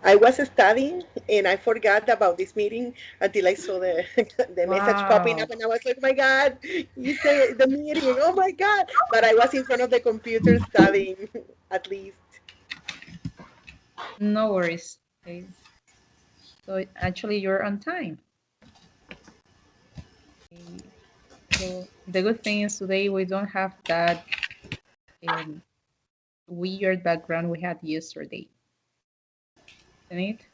I was studying and I forgot about this meeting until I saw the the message popping Wow. up, and I was like, "My God, you say the meeting! Oh my God!" But I was in front of the computer studying, at least. No worries. Okay. So actually you're on time. Okay. So the good thing is today we don't have that um, weird background we had yesterday. Isn't it?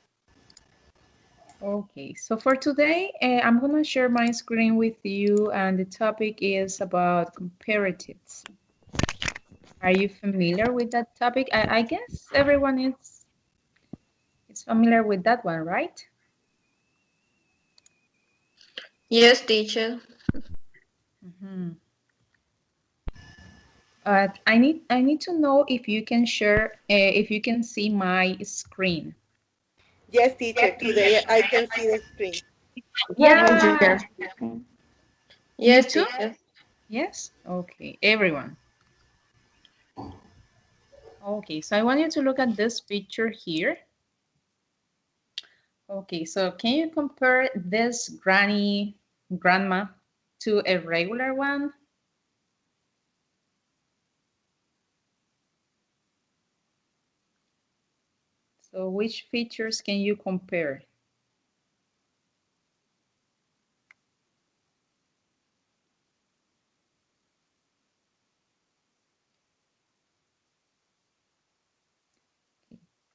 Okay, so for today, I'm going to share my screen with you, and the topic is about comparatives. Are you familiar with that topic? I guess everyone is familiar with that one, right? Yes, teacher. Mhm. I need to know if you can share, if you can see my screen. Yes, teacher. Today I can see the screen. Yes, Yeah, teacher. you Yes, too? teacher. Yes? Okay, everyone. Okay, so I want you to look at this picture here. Okay, so can you compare this grandma to a regular one? So which features can you compare?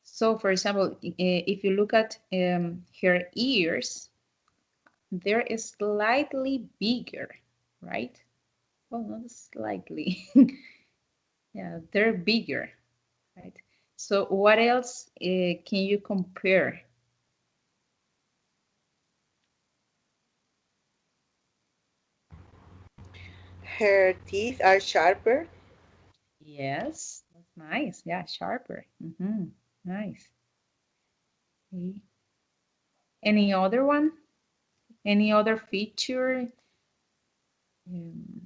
So for example, if you look at her ears, they're slightly bigger, right? Well, not slightly. Yeah, they're bigger, right? So what else can you compare? Her teeth are sharper. Yes, that's nice. Yeah, sharper. Nice. Okay. Any other one? Any other feature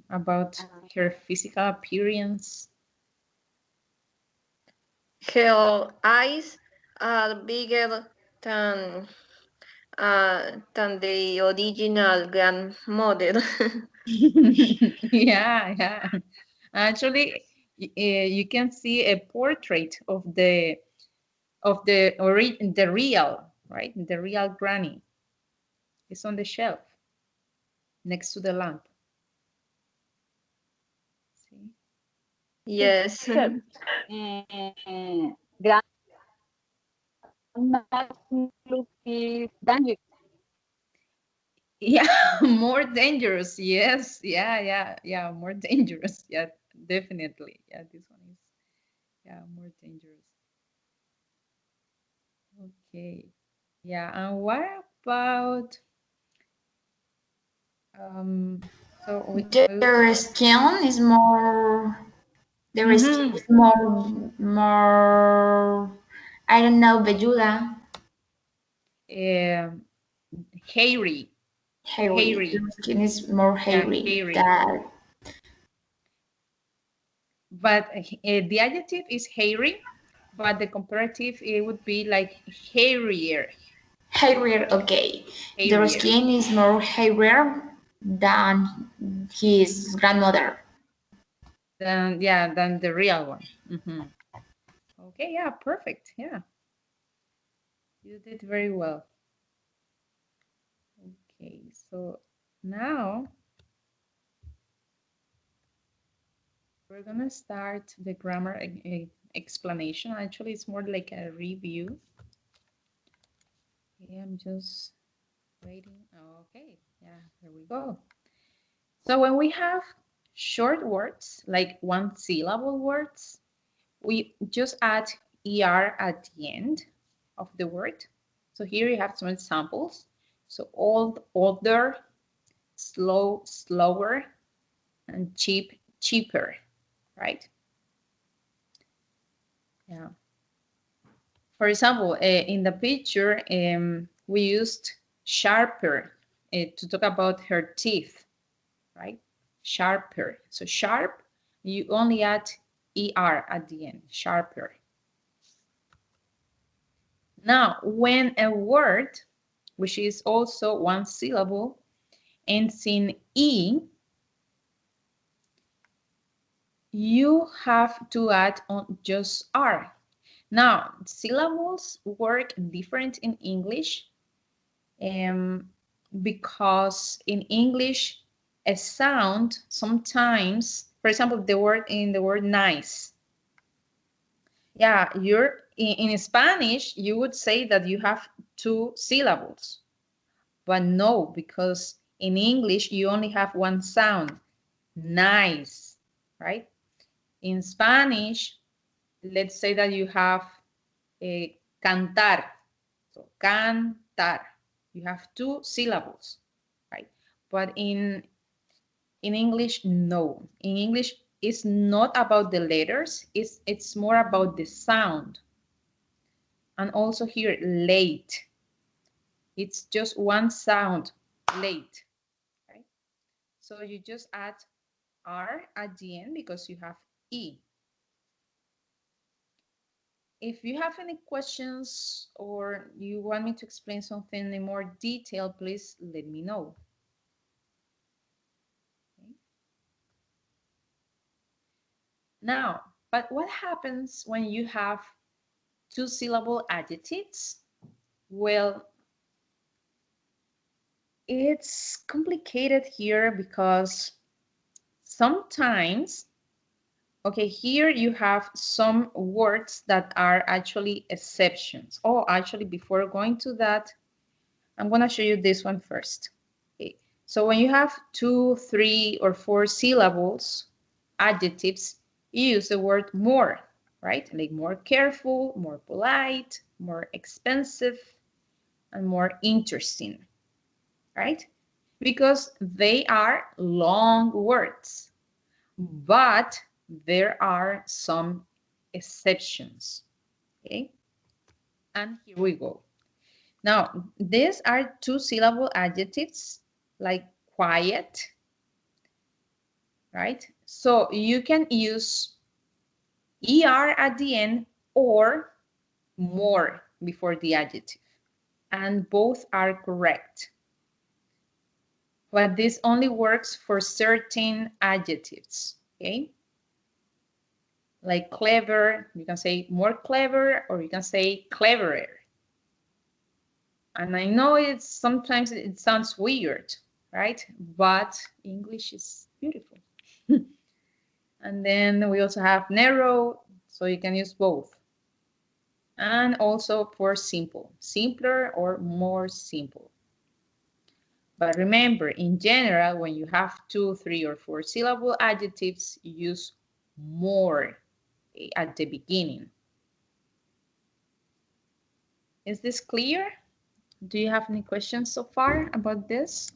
about her physical appearance? Her eyes are bigger than the original grandmother. Yeah, yeah. Actually, you can see a portrait of the real, right? The real granny. It's on the shelf next to the lamp. See? Yes. Teacher, grandma's look is dangerous. Yeah, more dangerous. Yes, yeah, more dangerous. Yeah, definitely. Yeah, this one is more dangerous. Okay. Yeah, and what about so Their skin is more. Their skin mm-hmm. is more. I don't know, velluda, um, hairy, hairy. hairy. Their skin is more Yeah, hairy. hairy. That But the adjective is hairy, but the comparative it would be like hairier, hairier. Okay, their hairier. skin is more hairier than his grandmother. Than the real one. Okay, yeah, perfect. Yeah, you did very well. Okay, so now we're gonna start the grammar explanation. Actually, it's more like a review. Okay, I'm just waiting. Okay, yeah, there we go. So when we have short words, like one syllable words, we just add er at the end of the word. So here you have some examples. So old, older, slow, slower, and cheap, cheaper, right? Yeah. For example, in the picture, we used sharper to talk about her teeth, right? Sharper. So sharp, you only add er at the end, sharper. Now, when a word, which is also one syllable, ends in E, you have to add on just R. Now, syllables work different in English because in English, a sound sometimes, for example, the word nice. Yeah, in Spanish, you would say that you have two syllables, but no, because in English, you only have one sound, nice, right? In Spanish, let's say that you have a cantar, so cantar, you have two syllables, right? But in English, no. In English, it's not about the letters, it's more about the sound. And also here, late. It's just one sound, late, right? So you just add R at the end because you have E. If you have any questions or you want me to explain something in more detail, please let me know. Okay. Now, but what happens when you have two-syllable adjectives? Well, it's complicated here because sometimes, okay, here you have some words that are actually exceptions. Oh, actually, before going to that, I'm going to show you this one first. Okay. So when you have 2, 3, or 4 syllables, adjectives, you use the word more, right? Like more careful, more polite, more expensive, and more interesting, right? Because they are long words, but there are some exceptions, okay? And here we go. Now, these are two-syllable adjectives like quiet, right? So you can use ER at the end or more before the adjective, and both are correct. But this only works for certain adjectives, okay? Like clever, you can say more clever, or you can say cleverer. And I know sometimes it sounds weird, right? But English is beautiful. And then we also have narrow, so you can use both. And also for simple, simpler or more simple. But remember, in general, when you have 2, 3, or 4 syllable adjectives, you use more at the beginning. Is this clear? Do you have any questions so far about this?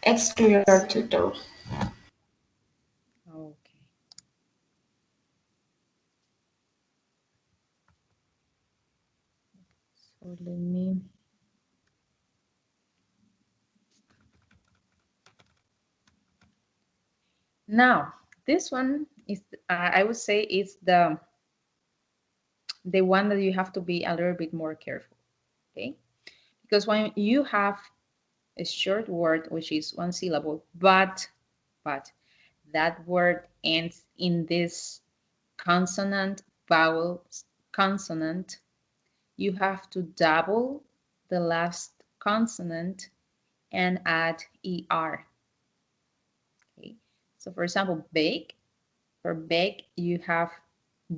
It's clear, tutor. Okay. So let me... Now, this one is, I would say, is the one that you have to be a little bit more careful, okay? Because when you have a short word, which is one syllable, but that word ends in this consonant, vowel, consonant, you have to double the last consonant and add ER. Okay. So for example, bake, for bake, you have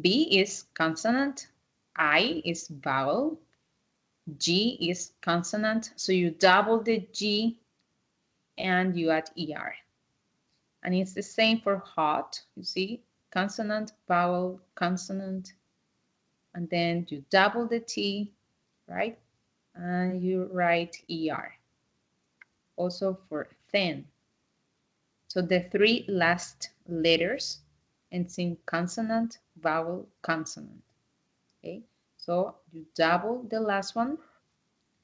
B is consonant, I is vowel, G is consonant, so you double the G and you add ER. And it's the same for hot, you see, consonant, vowel, consonant, and then you double the T, right? And you write ER. Also for thin. So the 3 last letters ends in consonant, vowel, consonant. Okay, so you double the last one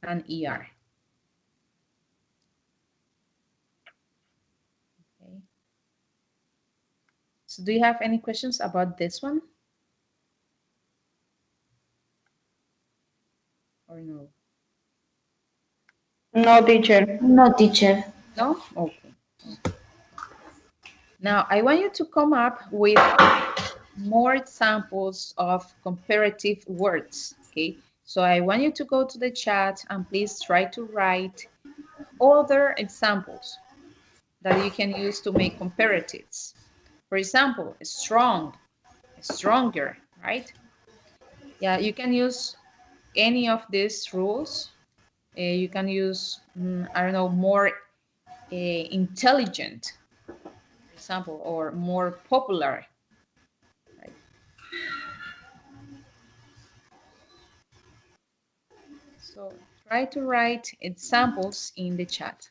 and ER. Okay. So do you have any questions about this one? No. No, teacher. No, teacher. No? Okay. Now, I want you to come up with more examples of comparative words, okay? So I want you to go to the chat and please try to write other examples that you can use to make comparatives. For example, strong, stronger, right? Yeah, you can use any of these rules. You can use, I don't know, more intelligent, for example, or more popular. Right? So try to write examples in the chat.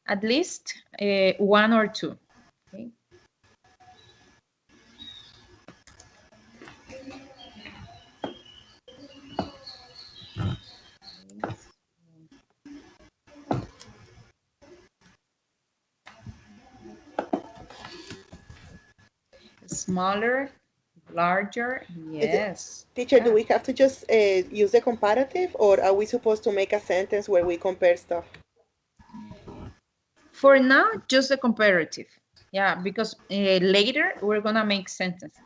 At least one or two. Okay. Smaller, larger, yes. Teacher, Yeah. do we have to just use the comparative, or are we supposed to make a sentence where we compare stuff? For now, just the comparative. Yeah, because later we're gonna make sentences.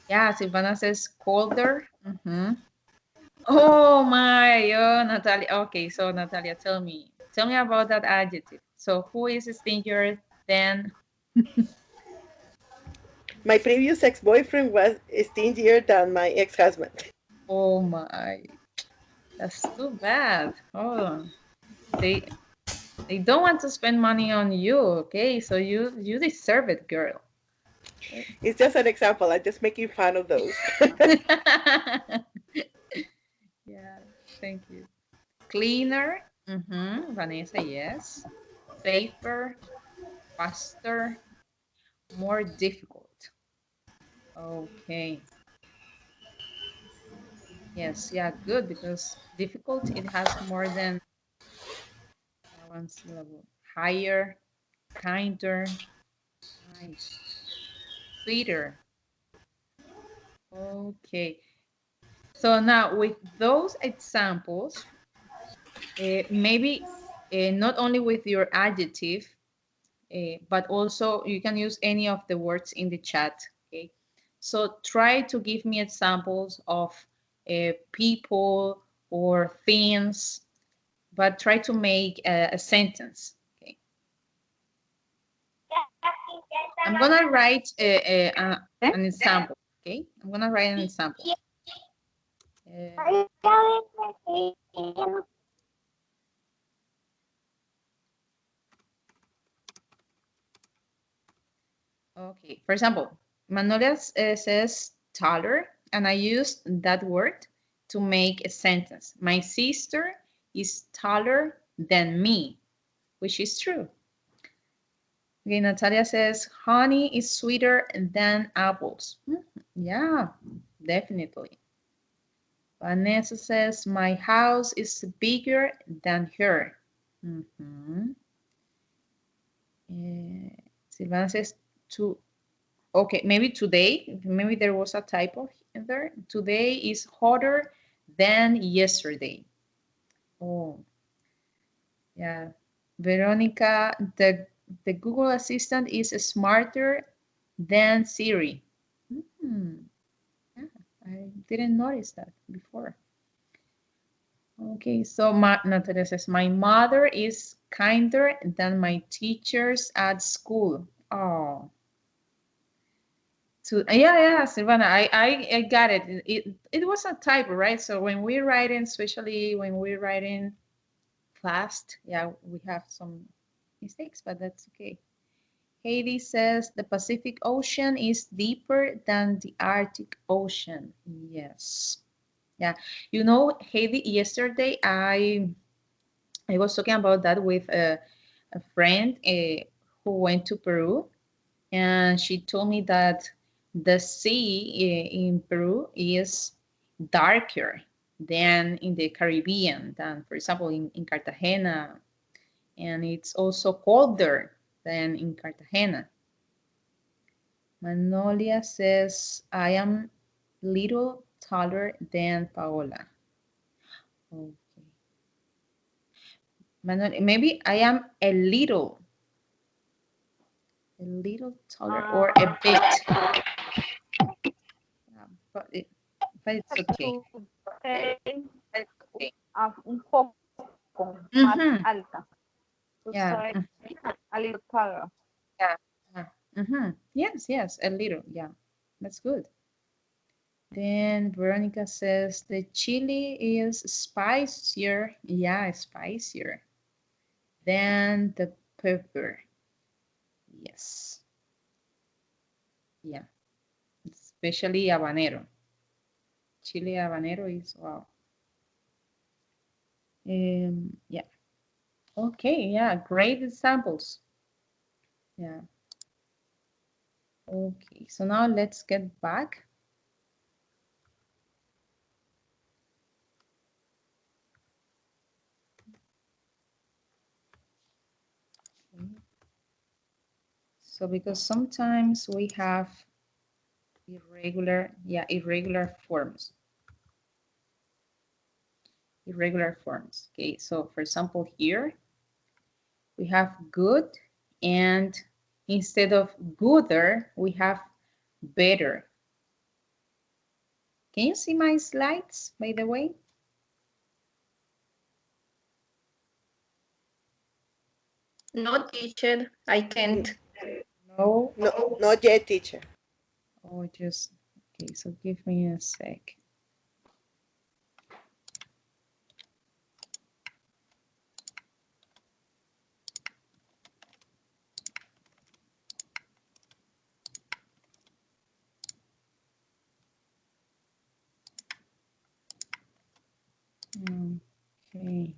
Yeah, Silvana says colder. Oh my, oh Natalia. Okay, so Natalia, tell me about that adjective. So who is stingier than? My previous ex-boyfriend was stingier than my ex-husband. Oh my, that's too bad. Oh, they don't want to spend money on you. Okay, so you deserve it, girl. It's just an example. I'm just making fun of those. Yeah, thank you. Cleaner. Vanessa, yes. Safer, faster, more difficult. Okay. Yes, yeah, good, because difficult, it has more than one syllable. Higher, kinder, nice, sweeter. Okay. So now with those examples, maybe not only with your adjective, but also you can use any of the words in the chat. Okay. So try to give me examples of people or things, but try to make a sentence. Okay. I'm gonna write an example. Okay. I'm gonna write an example. Okay, for example, Manolia says taller, and I used that word to make a sentence. My sister is taller than me, which is true. Okay, Natalia says honey is sweeter than apples. Yeah, definitely. Vanessa says my house is bigger than her. Silvana says to okay, maybe today, maybe there was a typo there. Today is hotter than yesterday. Oh, yeah. Veronica, the Google Assistant is smarter than Siri. Yeah, I didn't notice that before. Okay, so Natalia says, my mother is kinder than my teachers at school. Oh, yeah, Silvana, I got it. It was a typo, right? So when we're writing, especially when we're writing fast, yeah, we have some mistakes, but that's okay. Heidi says the Pacific Ocean is deeper than the Arctic Ocean. Yes. Yeah. You know, Heidi, yesterday I was talking about that with a friend who went to Peru, and she told me that the sea in Peru is darker than in the Caribbean, than, for example, in Cartagena, and it's also colder. than in Cartagena. Manolia says, I am little taller than Paola. Okay. Manolia, maybe I am a little taller or a bit. But it's okay. Un poco más alta. Yeah. A little taller. Yes, yes, a little. Yeah, that's good. Then Veronica says the chili is spicier. Yeah, spicier than the pepper. Yes. Yeah, especially habanero. Chili habanero is wow. Yeah. Okay, yeah, great examples. Yeah. Okay, so now let's get back. Okay. So because sometimes we have irregular forms. Irregular forms. Okay, so for example here, we have good, and instead of gooder, we have better. Can you see my slides, by the way? No, teacher, I can't. No? No, not yet, teacher. Oh, just, okay, so give me a sec. Okay.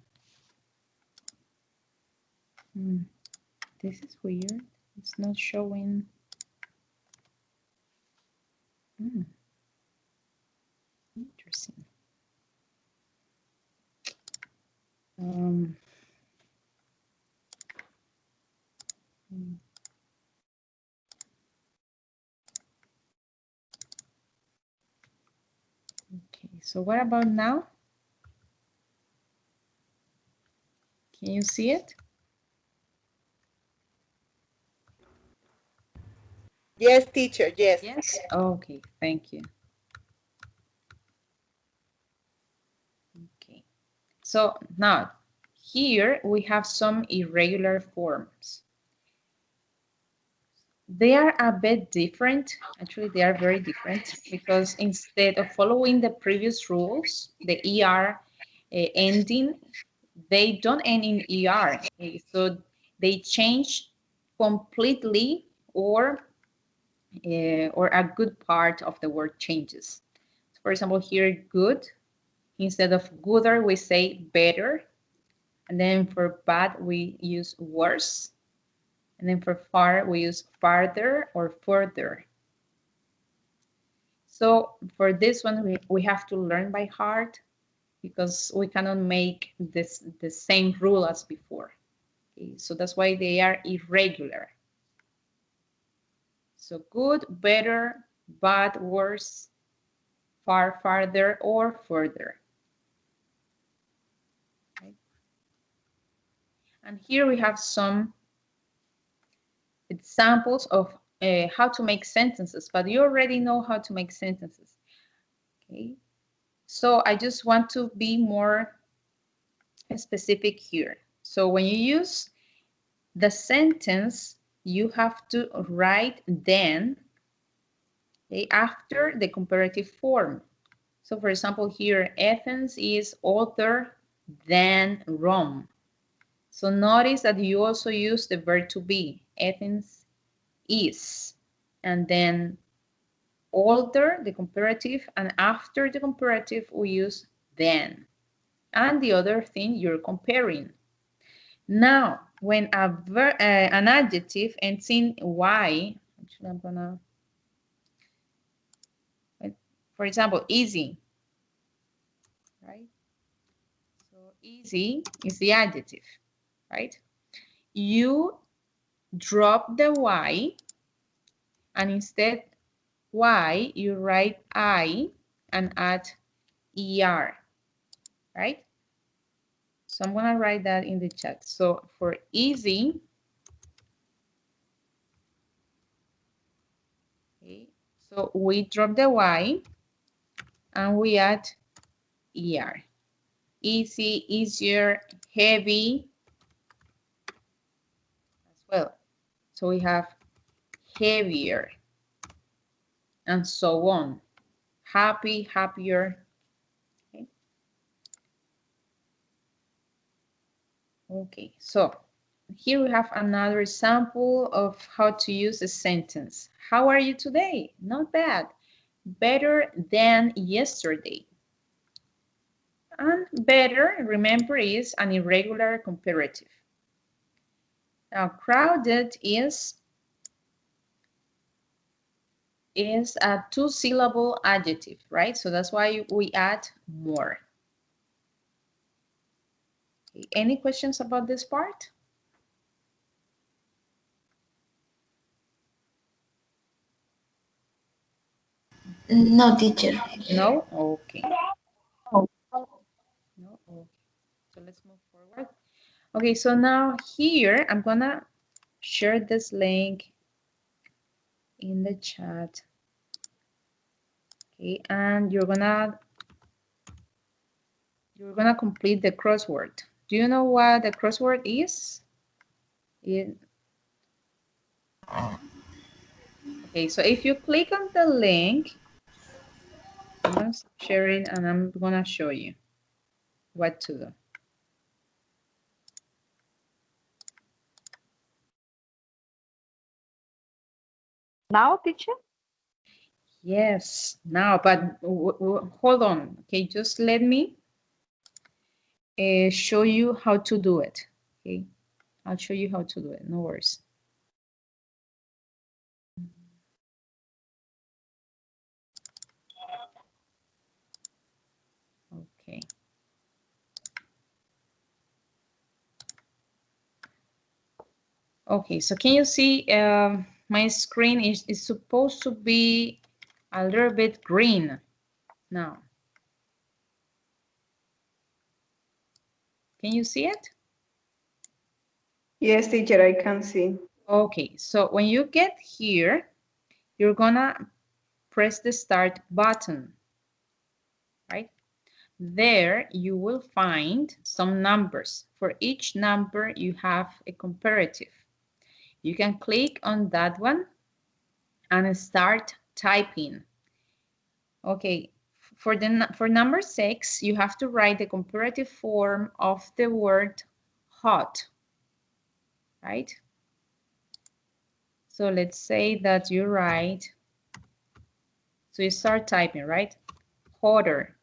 This is weird. It's not showing. Interesting. Okay, so what about now? Can you see it? Yes, teacher, yes. Yes? Okay, thank you. Okay, so now here we have some irregular forms. They are a bit different. Actually, they are very different because instead of following the previous rules, the ER ending, they don't end in ER. Okay? So they change completely, or a good part of the word changes. For example, here, good, instead of gooder, we say better. And then for bad, we use worse. And then for far, we use farther or further. So for this one, we have to learn by heart because we cannot make the same rule as before. Okay, so that's why they are irregular. So good, better, bad, worse, far, farther, or further. Okay. And here we have some examples of how to make sentences, but you already know how to make sentences. Okay, so I just want to be more specific here. So when you use the sentence, you have to write then, okay, after the comparative form. So for example, here, Athens is older than Rome. So notice that you also use the verb to be. Athens is. And then older, the comparative, and after the comparative, we use then. And the other thing, you're comparing. Now, when an adjective ends in Y, actually I'm gonna, for example, easy, right? So easy is the adjective, right? You drop the Y, and instead Y, you write I and add ER, right? So I'm gonna write that in the chat. So for easy, okay, so we drop the Y and we add ER. Easy, easier, heavy as well. So we have heavier and so on. Happy, happier. Okay, okay. So here we have another example of how to use a sentence. How are you today? Not bad. Better than yesterday. And better, remember, is an irregular comparative. Now, crowded is a two-syllable adjective, right? So that's why we add more. Okay. Any questions about this part? No, teacher. No? Okay. Oh, No? Okay. So let's move forward. Okay, so now here I'm gonna share this link in the chat. Okay, and you're gonna complete the crossword. Do you know what the crossword is? Okay, so if you click on the link, I'm gonna stop sharing and I'm gonna show you what to do. now, teacher? Yes, now, but hold on. Okay, just let me show you how to do it. Okay, I'll show you how to do it. No worries. Okay. Okay, so can you see my screen is supposed to be a little bit green now. Can you see it? Yes, teacher, I can see. Okay, so when you get here, you're gonna press the start button, right? There you will find some numbers. For each number, you have a comparative. You can click on that one and start typing. Okay, for number 6, you have to write the comparative form of the word hot, right? So let's say that you write, so you start typing, right? Hotter.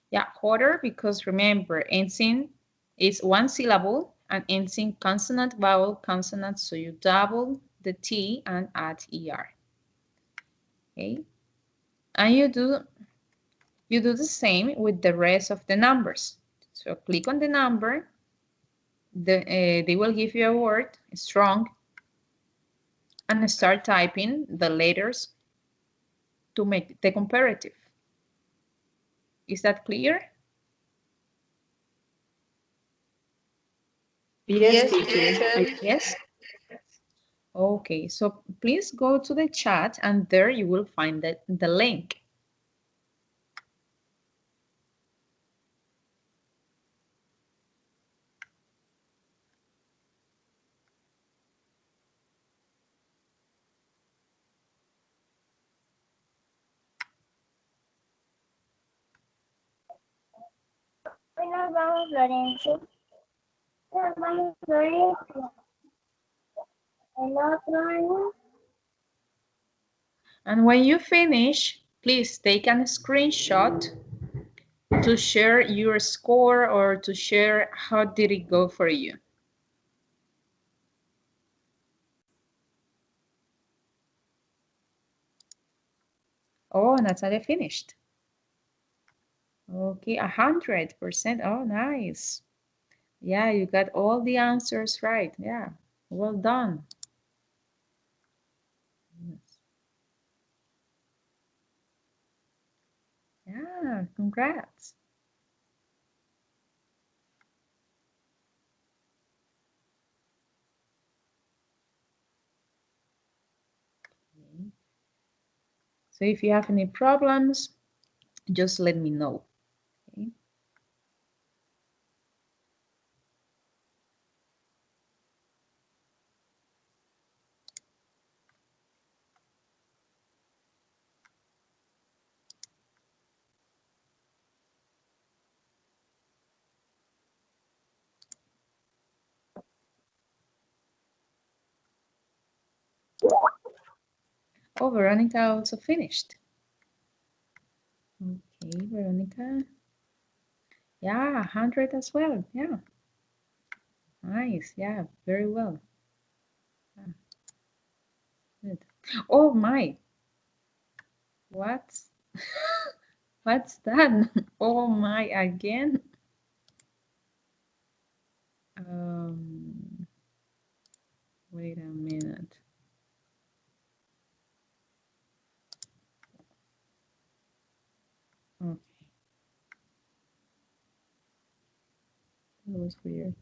Yeah, hotter, because remember, ensign is one syllable and ensign consonant, vowel, consonant, so you double the T and add ER. Okay, and you do the same with the rest of the numbers. So click on the number, they will give you a word, strong, and start typing the letters to make the comparative. Is that clear? Yes, teacher. Yes? Okay, so please go to the chat and there you will find the link. Hoy nos vamos, Lorenzo. Nos vamos, Lorenzo. El otro año. And when you finish, please take a screenshot to share your score or to share how did it go for you. Oh, Natalia finished. Okay, 100%. Oh, nice. Yeah, you got all the answers right. Yeah, well done. Yeah, congrats. Okay. So if you have any problems, just let me know. Okay. Oh, Veronica also finished. Okay, Veronica. Yeah, 100 as well. Yeah. Nice. Yeah, very well. Yeah. Good. Oh my. What's what's that? Oh my again. Um, Wait a minute. Okay, that was weird.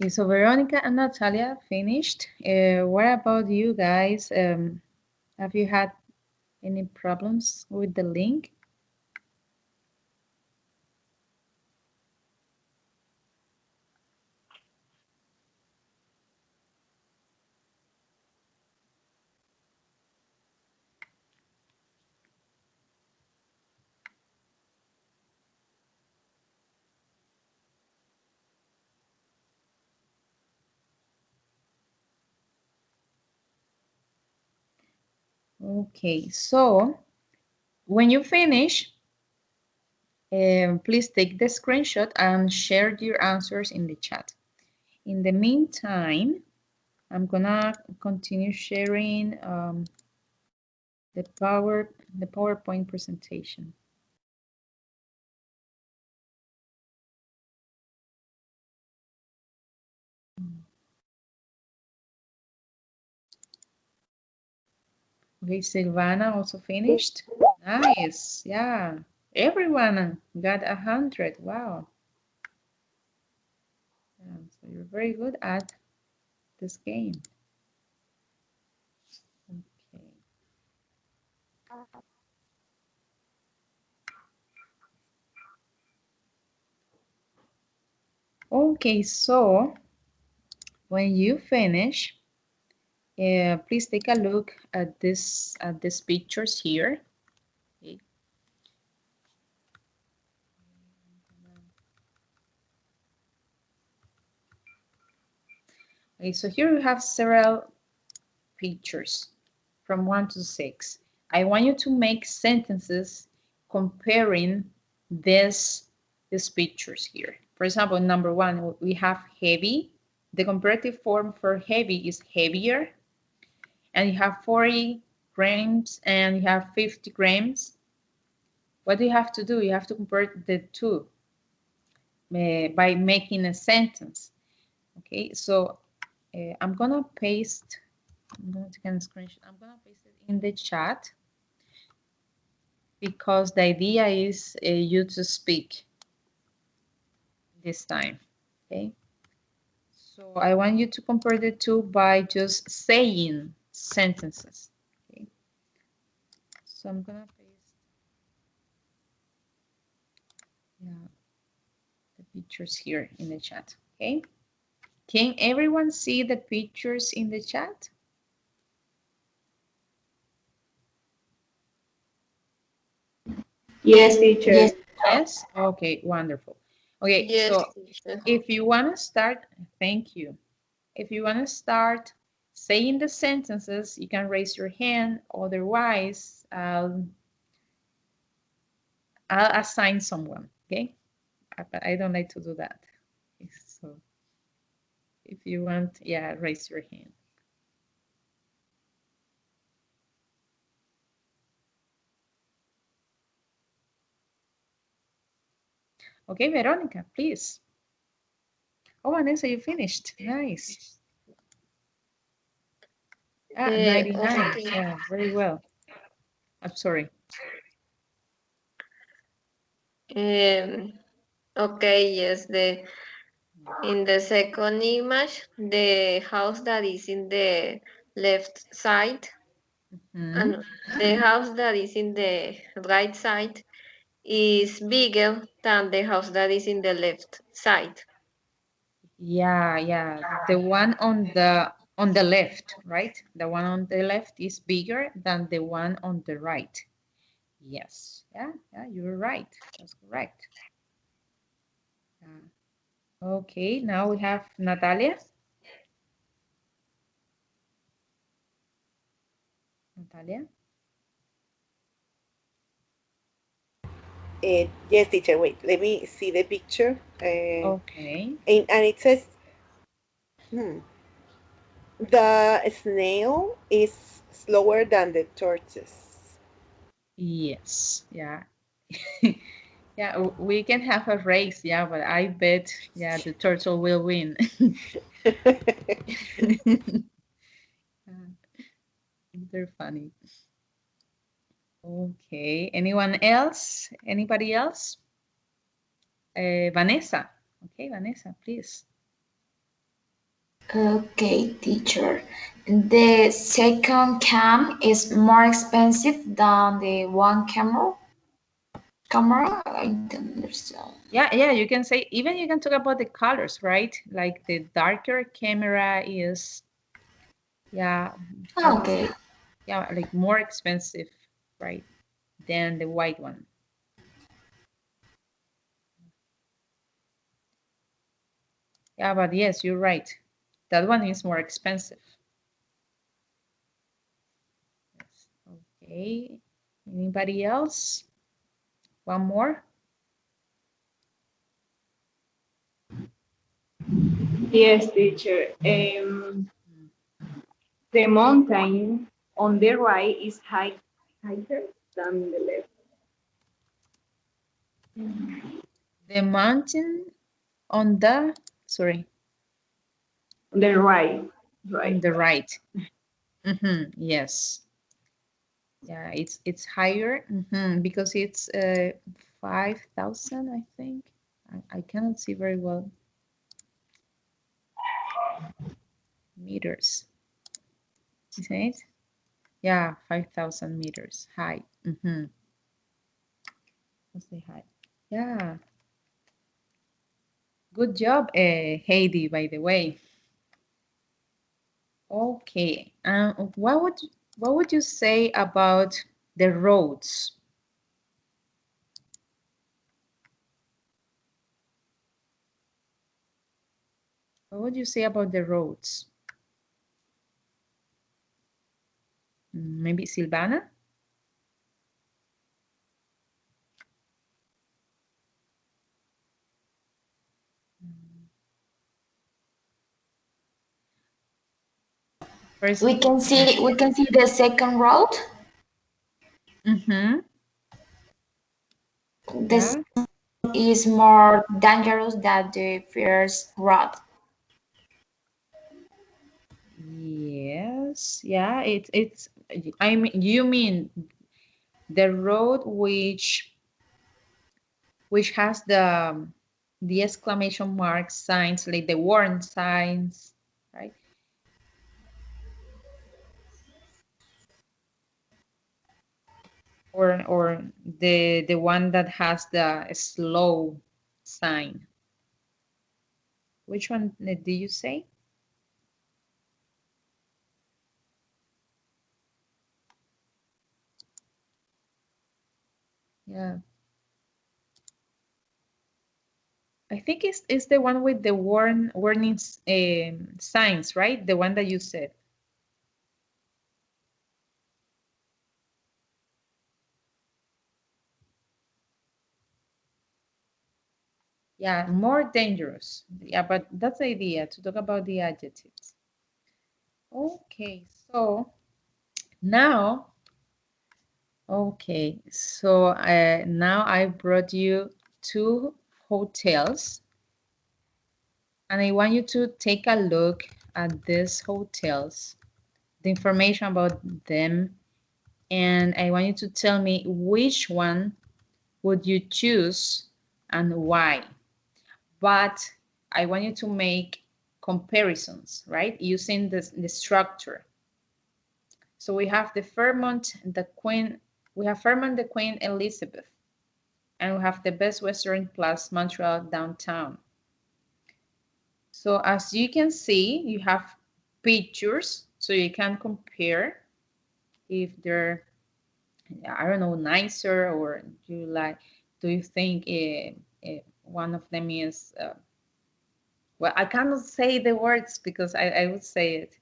Okay, so Veronica and Natalia finished. What about you guys? Have you had any problems with the link? Okay, so when you finish, please take the screenshot and share your answers in the chat. In the meantime, I'm gonna continue sharing the PowerPoint presentation. Okay, Silvana also finished. Nice, yeah. Everyone got 100. Wow. Yeah, so you're very good at this game. Okay. Okay, so when you finish, please take a look at these pictures here. Okay. Okay, so here we have several pictures from 1 to 6. I want you to make sentences comparing these pictures here. For example, number 1, we have heavy. The comparative form for heavy is heavier. And you have 40 grams and you have 50 grams. What do you have to do? You have to compare the two by making a sentence. Okay, so I'm gonna paste. I'm gonna take a screenshot. I'm gonna paste it in the chat because the idea is you to speak this time. Okay, so I want you to compare the two by just saying sentences. Okay, so I'm gonna paste the pictures here in the chat. Okay, can everyone see the pictures in the chat? Yes, teacher. Yes. Yes. Okay, wonderful. Okay, Yes, so teacher. if you want to start, thank you. If you want to start saying the sentences, you can raise your hand. Otherwise, I'll assign someone, okay? But I don't like to do that. So if you want, yeah, raise your hand. Okay, Veronica, please. Oh, Vanessa, you finished. Nice. Ah, Also 99. teacher. Yeah, very well. I'm sorry. Okay, yes, in the second image, the house that is in the left side and the house that is in the right side is bigger than the house that is in the left side. Yeah. The one on the left, right? The one on the left is bigger than the one on the right. Yes. Yeah, you're right. That's correct. Okay, now we have Natalia. Natalia. Yes, teacher. Wait, let me see the picture. Okay. And it says, the snail is slower than the tortoise. Yes. Yeah. Yeah, we can have a race, yeah, but I bet, yeah, the turtle will win. They're funny. Okay, anyone else? Anybody else? Vanessa. Okay, Vanessa, please. Okay, teacher. The second cam is more expensive than the one camera. Camera? I don't understand. Yeah, you can say, even you can talk about the colors, right? Like the darker camera is, yeah, how to Okay. say, yeah, like more expensive, right, than the white one. Yeah, but yes, you're right. That one is more expensive. Yes. Okay. Anybody else? One more? Yes, teacher. The mountain on the right is higher than the left. The mountain on the, sorry, The right, on right. the right. Yes. Yeah, it's higher because it's 5,000, I think. I cannot see very well. Meters. Isn't it? Yeah, 5,000 meters high. What's the height? Yeah. Good job, Heidi, by the way. Okay. What would you say about the roads? What would you say about the roads? Maybe Silvana? First. We can see the second road. This Yeah. is more dangerous than the first road. Yes. Yeah. It's. I mean, you mean the road which has the exclamation mark signs, like the warn signs, right? Or the one that has the slow sign. Which one did you say? Yeah. I think it's the one with the warning signs, right? The one that you said. Yeah, more dangerous. Yeah, but that's the idea, to talk about the adjectives. Okay, so now, now I brought you two hotels, and I want you to take a look at these hotels, the information about them, and I want you to tell me which would you choose and why? But I want you to make comparisons, right? Using the structure. So we have the Fairmont, the Queen, we have Fairmont, the Queen Elizabeth, and we have the Best Western plus Montreal downtown. So as you can see, you have pictures, so you can compare if they're, I don't know, nicer, or do you think one of them is, well, I cannot say the words because I would say it,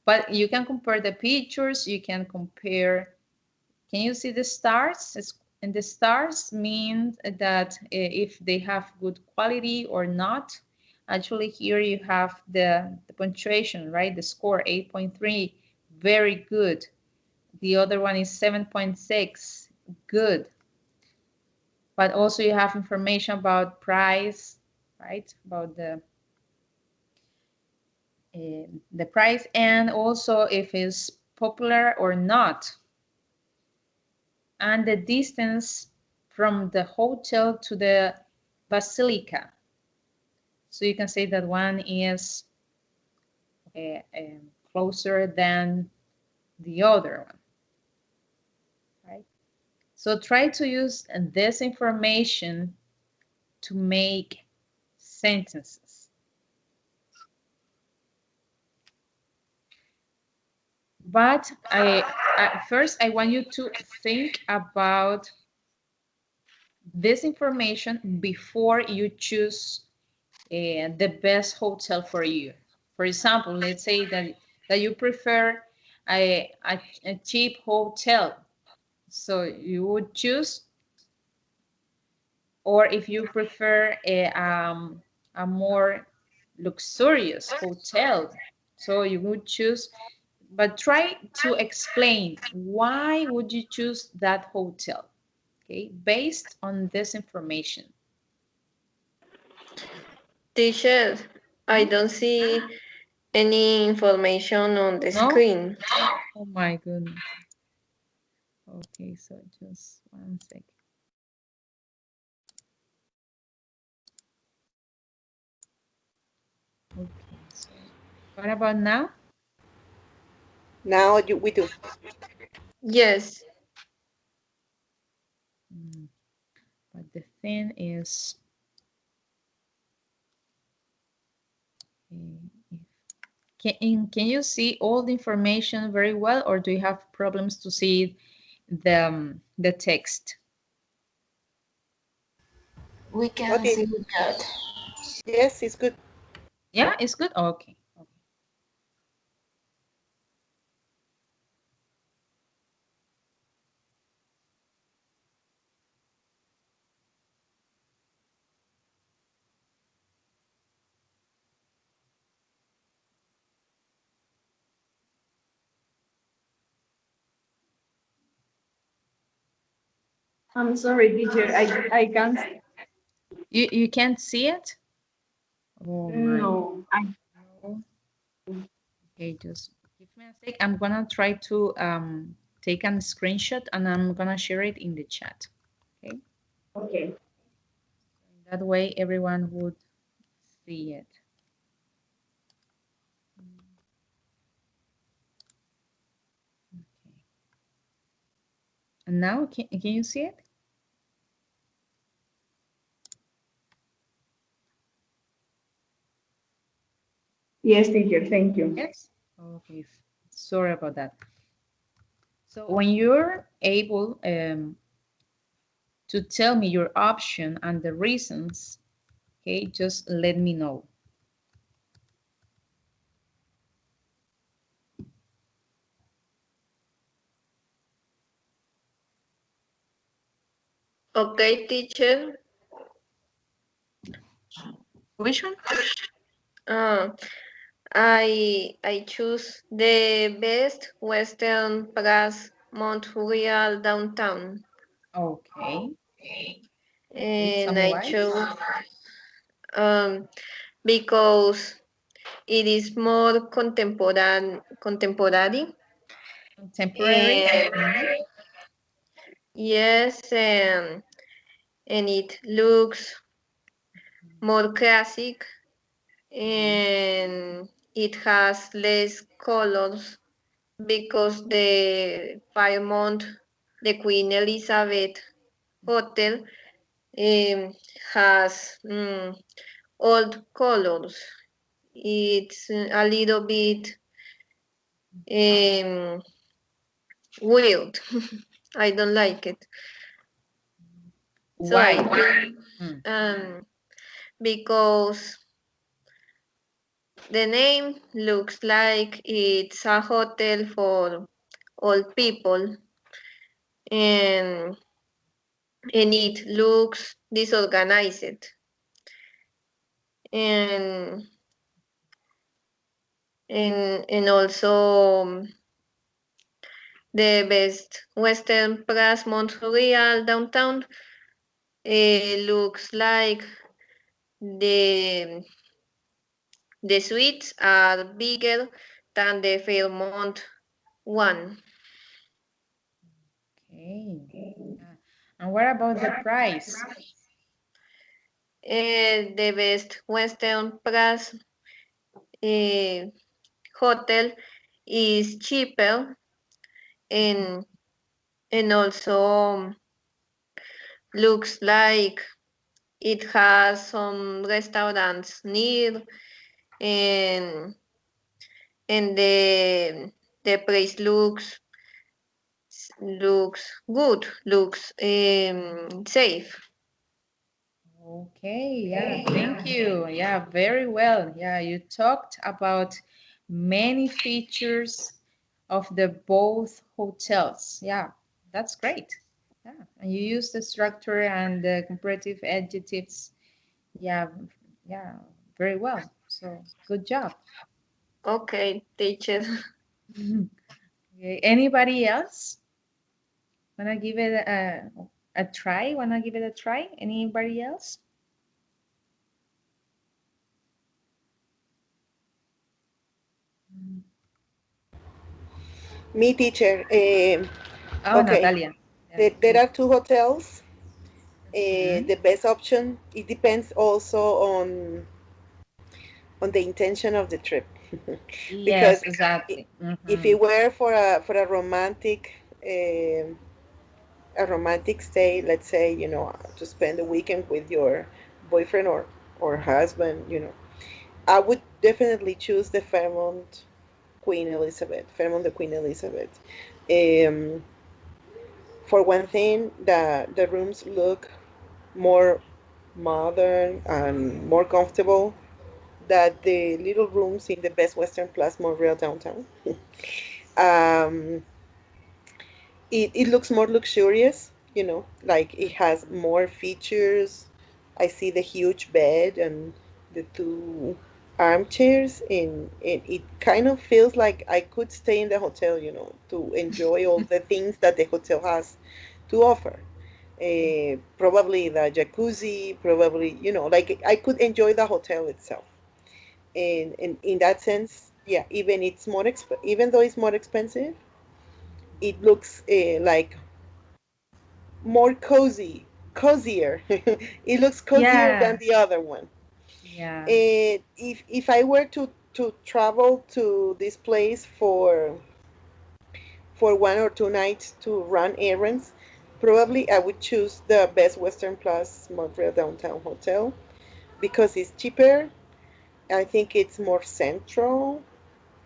but you can compare the pictures, you can compare, can you see the stars? And the stars mean that if they have good quality or not. Actually, here you have the punctuation, right? The score, 8.3, very good. The other one is 7.6, good. But also you have information about price, right? About the price, and also if it's popular or not, and the distance from the hotel to the basilica. So you can say that one is closer than the other one, right? So try to use this information to make sentences. But first I want you to think about this information before you choose the best hotel for you. For example, let's say that you prefer a cheap hotel. So you would choose, or if you prefer a more luxurious hotel, so you would choose, but try to explain why would you choose that hotel, okay, based on this information. Teacher, I don't see any information on the No? screen. Oh my goodness. Okay, so just one second. Okay, so what about now? Now we do. Yes. But the thing is, can you see all the information very well, or do you have problems to see the text? We can Okay. see that. Yes, it's good. Yeah, it's good. Okay. I'm sorry, teacher. I can't. You can't see it? Oh my. No. No. Okay, just give me a sec. I'm gonna try to take a screenshot and I'm gonna share it in the chat. Okay. Okay. That way everyone would see it. Okay. And now can you see it? Yes, teacher. Thank you. Yes. Okay. Sorry about that. So when you're able to tell me your option and the reasons, okay, just let me know. Okay, teacher. Which one? Uh, I choose the Best Western Plus Montreal downtown. Okay. Okay, tell And me I why. chose because it is more contemporary. Contemporary. And Mhm. yes, and it looks more classic, and it has less colors because the Fairmont, the Queen Elizabeth Hotel, has old colors. It's a little bit um, weird. I don't like it. So I Why? think Mm. because the name looks like it's a hotel for old people, and it looks disorganized, and also the best Western Plus Montreal downtown looks like the the suites are bigger than the Fairmont one. Okay. Yeah. And what about the price? The best Western Plus uh, hotel is cheaper, and also looks like it has some restaurants near, and the place looks good, looks safe. Okay, yeah, thank you. Yeah, very well. Yeah, you talked about many features of the both hotels. Yeah, that's great. Yeah, and you use the structure and the comparative adjectives. Yeah, yeah, very well. So good job. Okay, teacher. Okay, anybody else wanna give it a try? Wanna give it a try? Anybody else? Me, teacher. Oh, Okay, Natalia. Yeah. there are two hotels. Mhm. The best option. It depends also on the intention of the trip, because Yes, exactly. if Hmm. it were for um a romantic stay, let's say, to spend the weekend with your boyfriend or husband, I would definitely choose the Fairmont the Queen Elizabeth. Um, for one thing, the rooms look more modern and more comfortable than the little rooms in the Best Western Plus Montreal downtown. um, it looks more luxurious, like it has more features. I see the huge bed and the two armchairs, and it kind of feels like I could stay in the hotel, to enjoy all the things that the hotel has to offer. Probably the jacuzzi, probably, like I could enjoy the hotel itself. And in that sense, yeah, even though it's more expensive, it looks like more cozier. It looks cozier than Yeah, the other one. yeah. If I were to travel to this place for 1 or 2 nights to run errands, probably I would choose the Best Western Plus Montreal Downtown Hotel because it's cheaper. I think it's more central.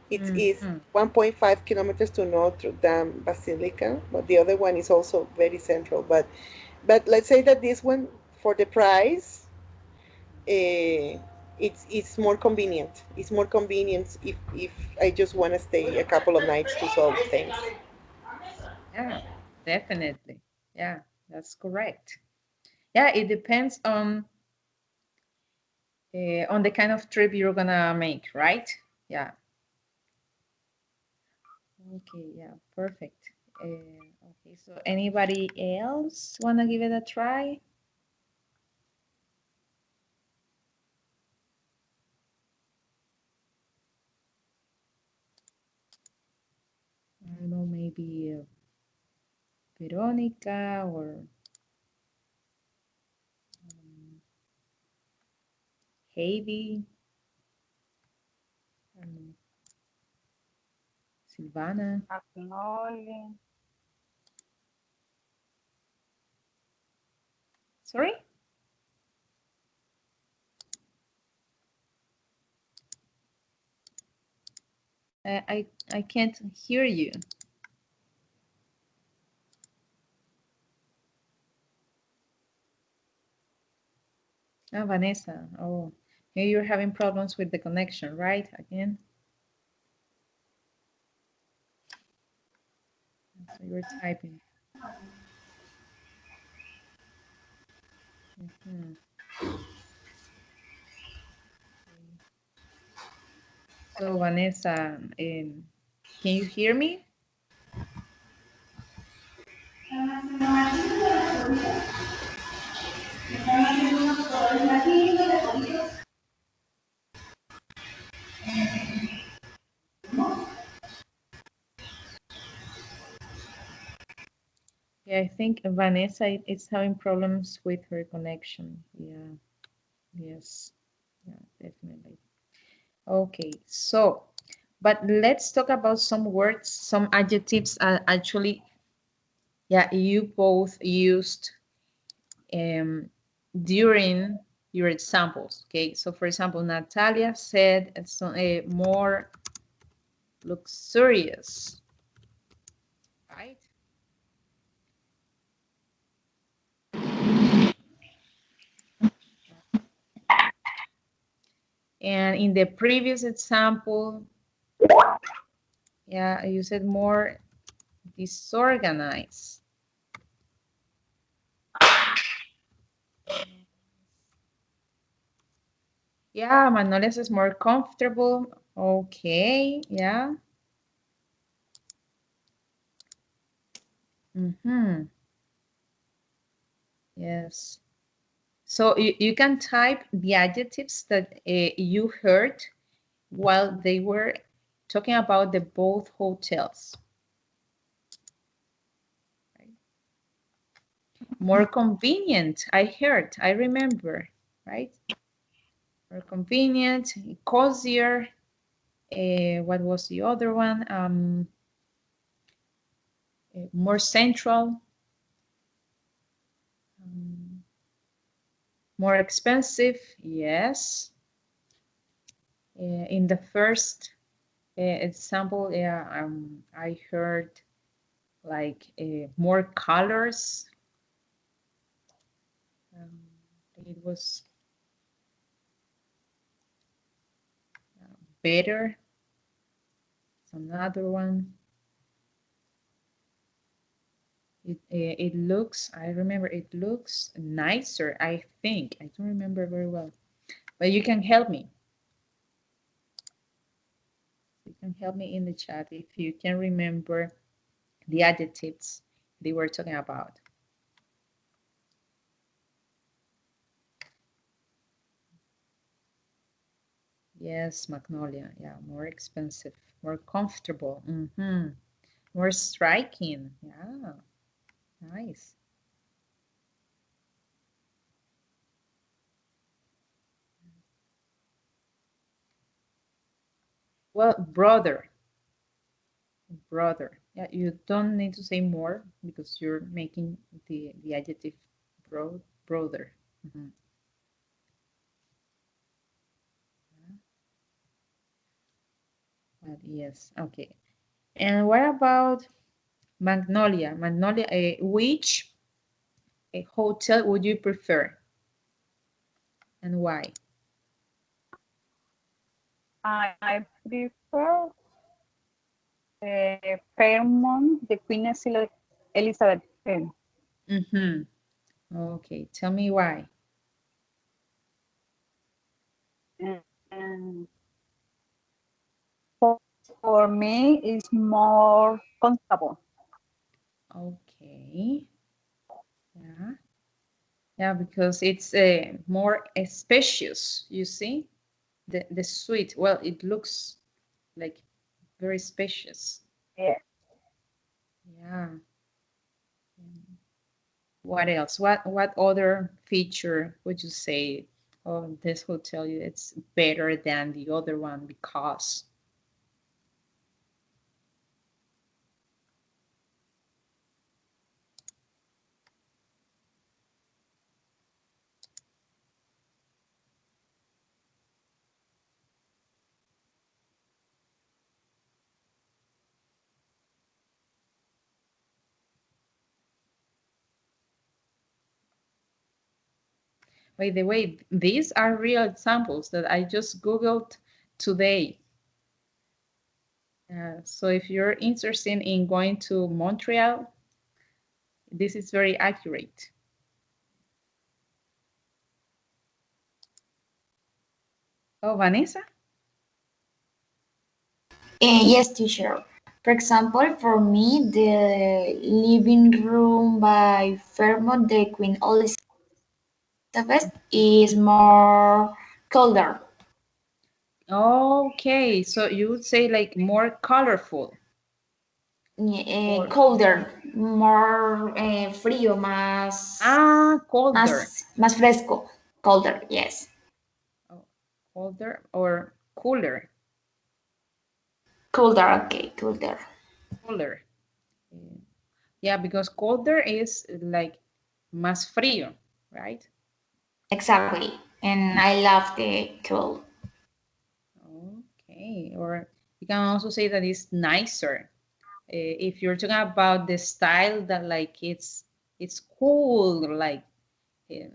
It's Mhm. 1.5 kilometers to Notre Dame Basilica, but the other one is also very central. But let's say that this one, for the price, it's more convenient. It's more convenient if I just want to stay a couple of nights to solve things. Yeah, definitely. Yeah, that's correct. Yeah, it depends on the kind of trip you're gonna make, right? Yeah. Okay, yeah, perfect. Okay, so anybody else wanna give it a try? I don't know, maybe Veronica or Heidi, Silvana. Acknowledge. Sorry? I can't hear you. Ah, Vanessa. Oh, maybe you're having problems with the connection, right? Again. So you're typing. Mhm. So Vanessa, can you hear me? Yeah, I think Vanessa is having problems with her connection. Yeah, yes, yeah, definitely. Okay, so, but let's talk about some words, some adjectives actually, yeah, you both used during your examples. Okay, so for example, Natalia said it's more luxurious, right? And in the previous example, yeah, you said more disorganized. Yeah, Manoles is more comfortable. Okay, yeah. Mm-hmm. Yes. So you can type the adjectives that you heard while they were talking about the both hotels. Right? More convenient, I heard, I remember, right? More convenient, cozier. What was the other one? More central. More expensive, yes. In the first example, yeah, I heard like more colors. It was better. It's another one. It looks, I remember it looks nicer, I think. I don't remember very well. But you can help me. You can help me in the chat if you can remember the adjectives they were talking about. Yes, Magnolia. Yeah, more expensive, more comfortable. More striking. Yeah, nice. Well, brother. Brother. Yeah, you don't need to say more because you're making the adjective brother. But yes, okay. And what about Magnolia? Magnolia, which hotel would you prefer and why? I prefer Fairmont, the Queen Elizabeth. Okay, tell me why. And for me, it's more comfortable. Okay. Yeah. Yeah, because it's more spacious, you see? The suite, well, it looks like very spacious. Yeah. Yeah. What else? What other feature would you say Oh, this will tell you it's better than the other one because. By the way, these are real examples that I just Googled today. So if you're interested in going to Montreal, this is very accurate. Oh, Vanessa? Yes, teacher. For example, for me, the living room by Fairmont, the Queen Elizabeth, is more colder. Okay, so you would say like more colorful or Colder, more frío, más, colder. más fresco. Colder, yes. Oh, colder or cooler. Colder, okay, colder. Cooler. Eh, Yeah, because colder is like más frío, right? Exactly. And I love the cold. Okay, or you can also say that it's nicer. If you're talking about the style that like it's cool, like in,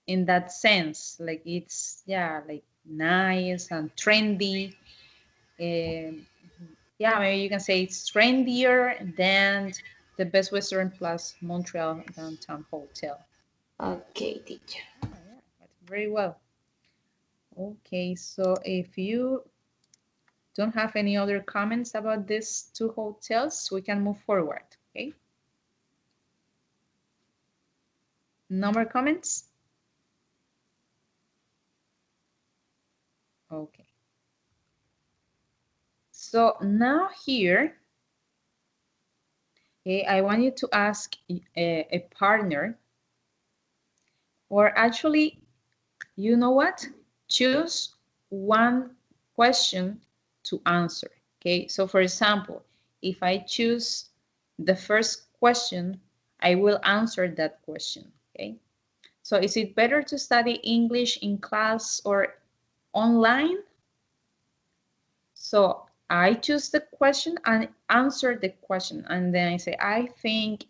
in that sense, like it's yeah, like nice and trendy. Um, yeah, maybe you can say it's trendier than the Best Western plus Montreal Downtown Hotel. Okay, teacher. Yeah, but very well. Okay, so if you don't have any other comments about these two hotels, we can move forward. Okay, no more comments. Okay, so now here, okay, I want you to ask a partner, or actually, you know what? Choose one question to answer. Okay, so for example, if I choose the first question, I will answer that question. Okay, so is it better to study English in class or online? So I choose the question and answer the question, and then I say, I think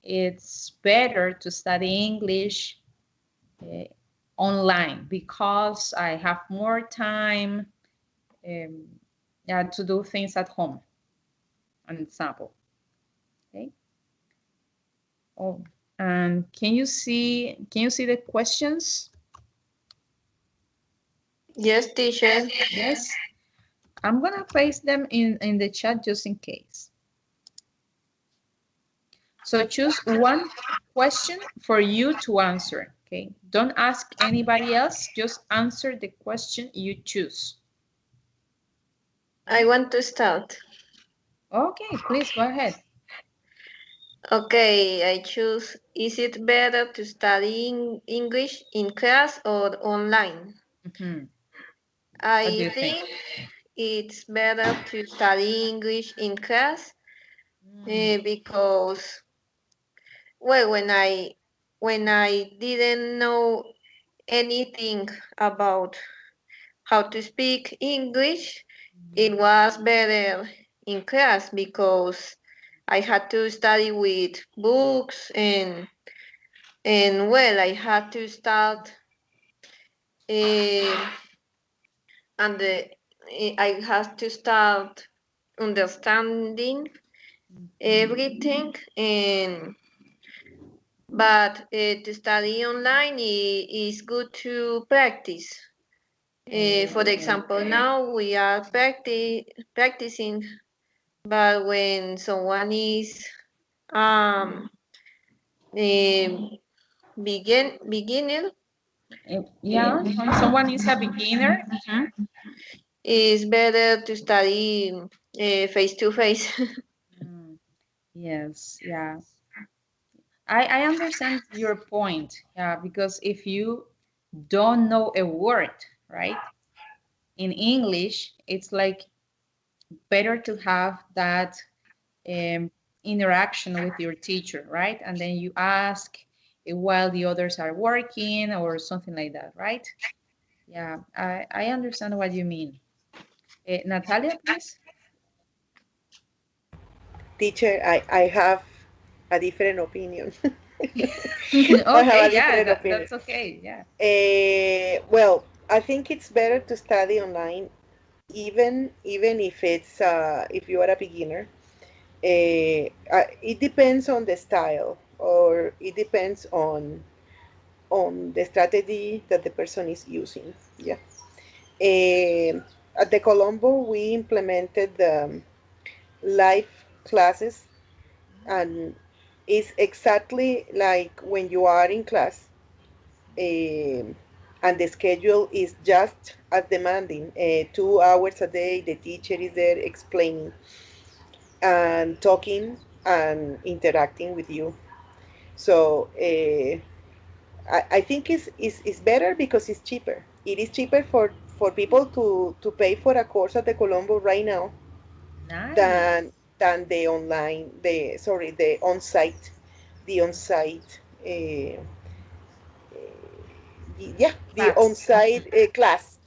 it's better to study English uh, online because I have more time um, yeah, to do things at home. An example. Okay. Oh, and can you see the questions? Yes, teacher. Yes. I'm gonna place them in the chat just in case. So choose one question for you to answer. Okay. Don't ask anybody else. Just answer the question you choose. I want to start. Okay, please go ahead. Okay, I choose. Is it better to study English in class or online? Mhm. What do I you think? think it's better to study English in class because, well, when I didn't know anything about how to speak English, it was better in class because I had to study with books and well, I had to start uh, and I had to start understanding everything and but to study online is good to practice. For Okay. example, now we are practicing, but when someone is um, a beginner, Yeah, when someone is a beginner. Mhm. it's better to study face to face. Mm, yes, yeah. I understand your point. Yeah, because if you don't know a word, right? In English, it's like better to have that um, interaction with your teacher, right? And then you ask while the others are working or something like that, right? Yeah, I understand what you mean. Natalia, please. Teacher, I have a different opinion. I have a Okay, yeah, different opinion. that's okay. Yeah. Well, I think it's better to study online, even if it's if you are a beginner. It depends on the style, or it depends on the strategy that the person is using. Yeah. At the Colombo, we implemented the live classes, and it's exactly like when you are in class. um, and the schedule is just as demanding. 2 hours a day, the teacher is there explaining and talking and interacting with you. So I think it's better because it's cheaper. It is cheaper for people to pay for a course at the Colombo right now than Nice. the online, the on-site yeah, the Class. on-site class.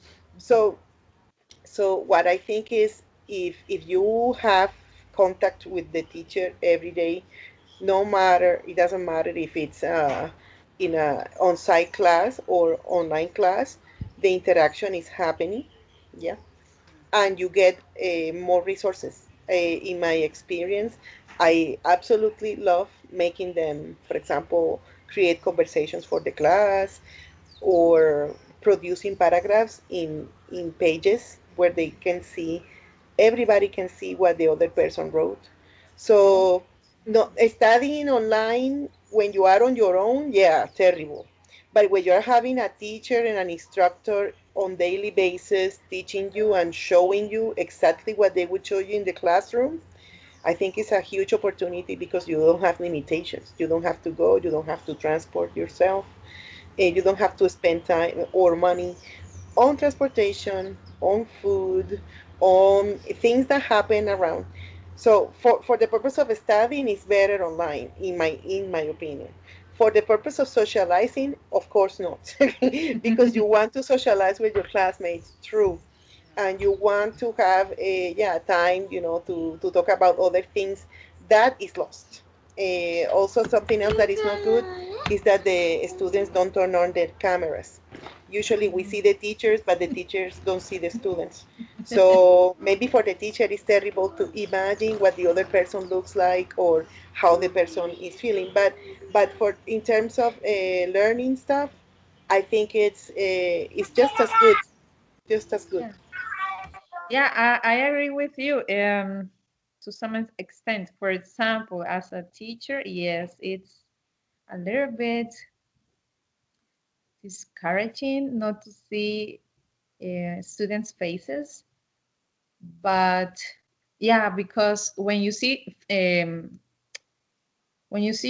So what I think is, if you have contact with the teacher every day, no matter, it doesn't matter if it's in a on-site class or online class, the interaction is happening. Yeah. And you get more resources. In my experience, I absolutely love making them, for example, create conversations for the class, or producing paragraphs in pages where they can see, everybody can see what the other person wrote. Oh, So no, studying online when you are on your own, yeah, terrible. But when you're having a teacher and an instructor on daily basis teaching you and showing you exactly what they would show you in the classroom, I think it's a huge opportunity because you don't have limitations. You don't have to go, you don't have to transport yourself, and you don't have to spend time or money on transportation, on food, on things that happen around. So for the purpose of studying, it's better online, in my opinion. For the purpose of socializing, of course not, because you want to socialize with your classmates, true, and you want to have a, yeah, time, to talk about other things, that is lost. Also, something else that is not good is that the students don't turn on their cameras. Usually we see the teachers, but the teachers don't see the students. So maybe for the teacher it's terrible to imagine what the other person looks like or how the person is feeling. But for, in terms of learning stuff, I think it's just as good, just as good. yeah. Yeah, I agree with you. To some extent, for example, as a teacher, yes, it's a little bit discouraging not to see students' faces, but yeah, because when you see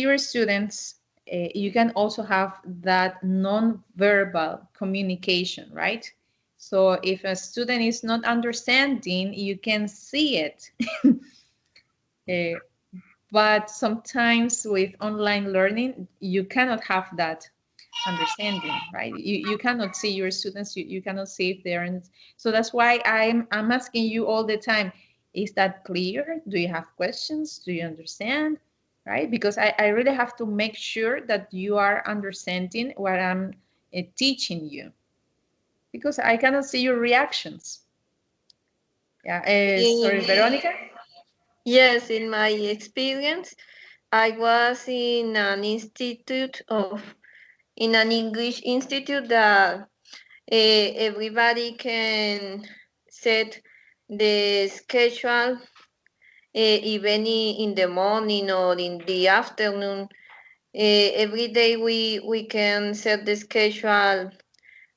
your students, you can also have that non-verbal communication, right? So if a student is not understanding, you can see it. Uh, but sometimes with online learning, you cannot have that understanding, right? You cannot see your students, you cannot see if they're in. So that's why I'm asking you all the time, is that clear? Do you have questions? Do you understand? Right? Because I really have to make sure that you are understanding what I'm teaching you, because I cannot see your reactions. Yeah, sorry, In, Veronica. yes, in my experience, I was in an English institute that everybody can set the schedule, even in the morning or in the afternoon. Every day we can set the schedule,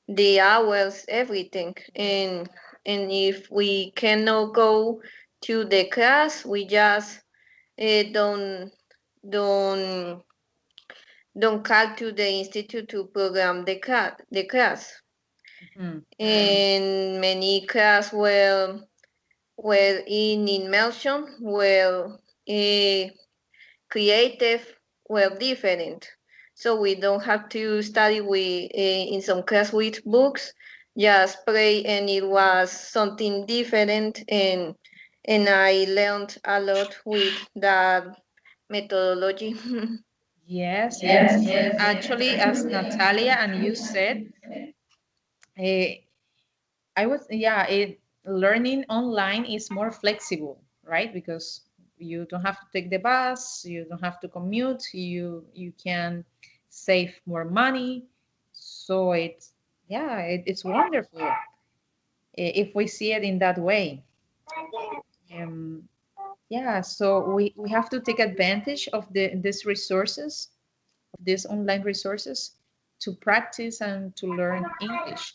the hours, everything. And if we cannot go to the class, we just don't don't don't call to the institute to program the class. And many class were in immersion, were creative, were different. So we don't have to study with in some class with books, just play, and it was something different. And I learned a lot with that methodology. Yes, yes. Actually, as Natalia and you said, eh, yeah, learning online is more flexible, right? Because you don't have to take the bus, you don't have to commute, you can save more money. So yeah, it's wonderful if we see it in that way. Um, yeah, so we have to take advantage of these resources, of these online resources, to practice and to learn English.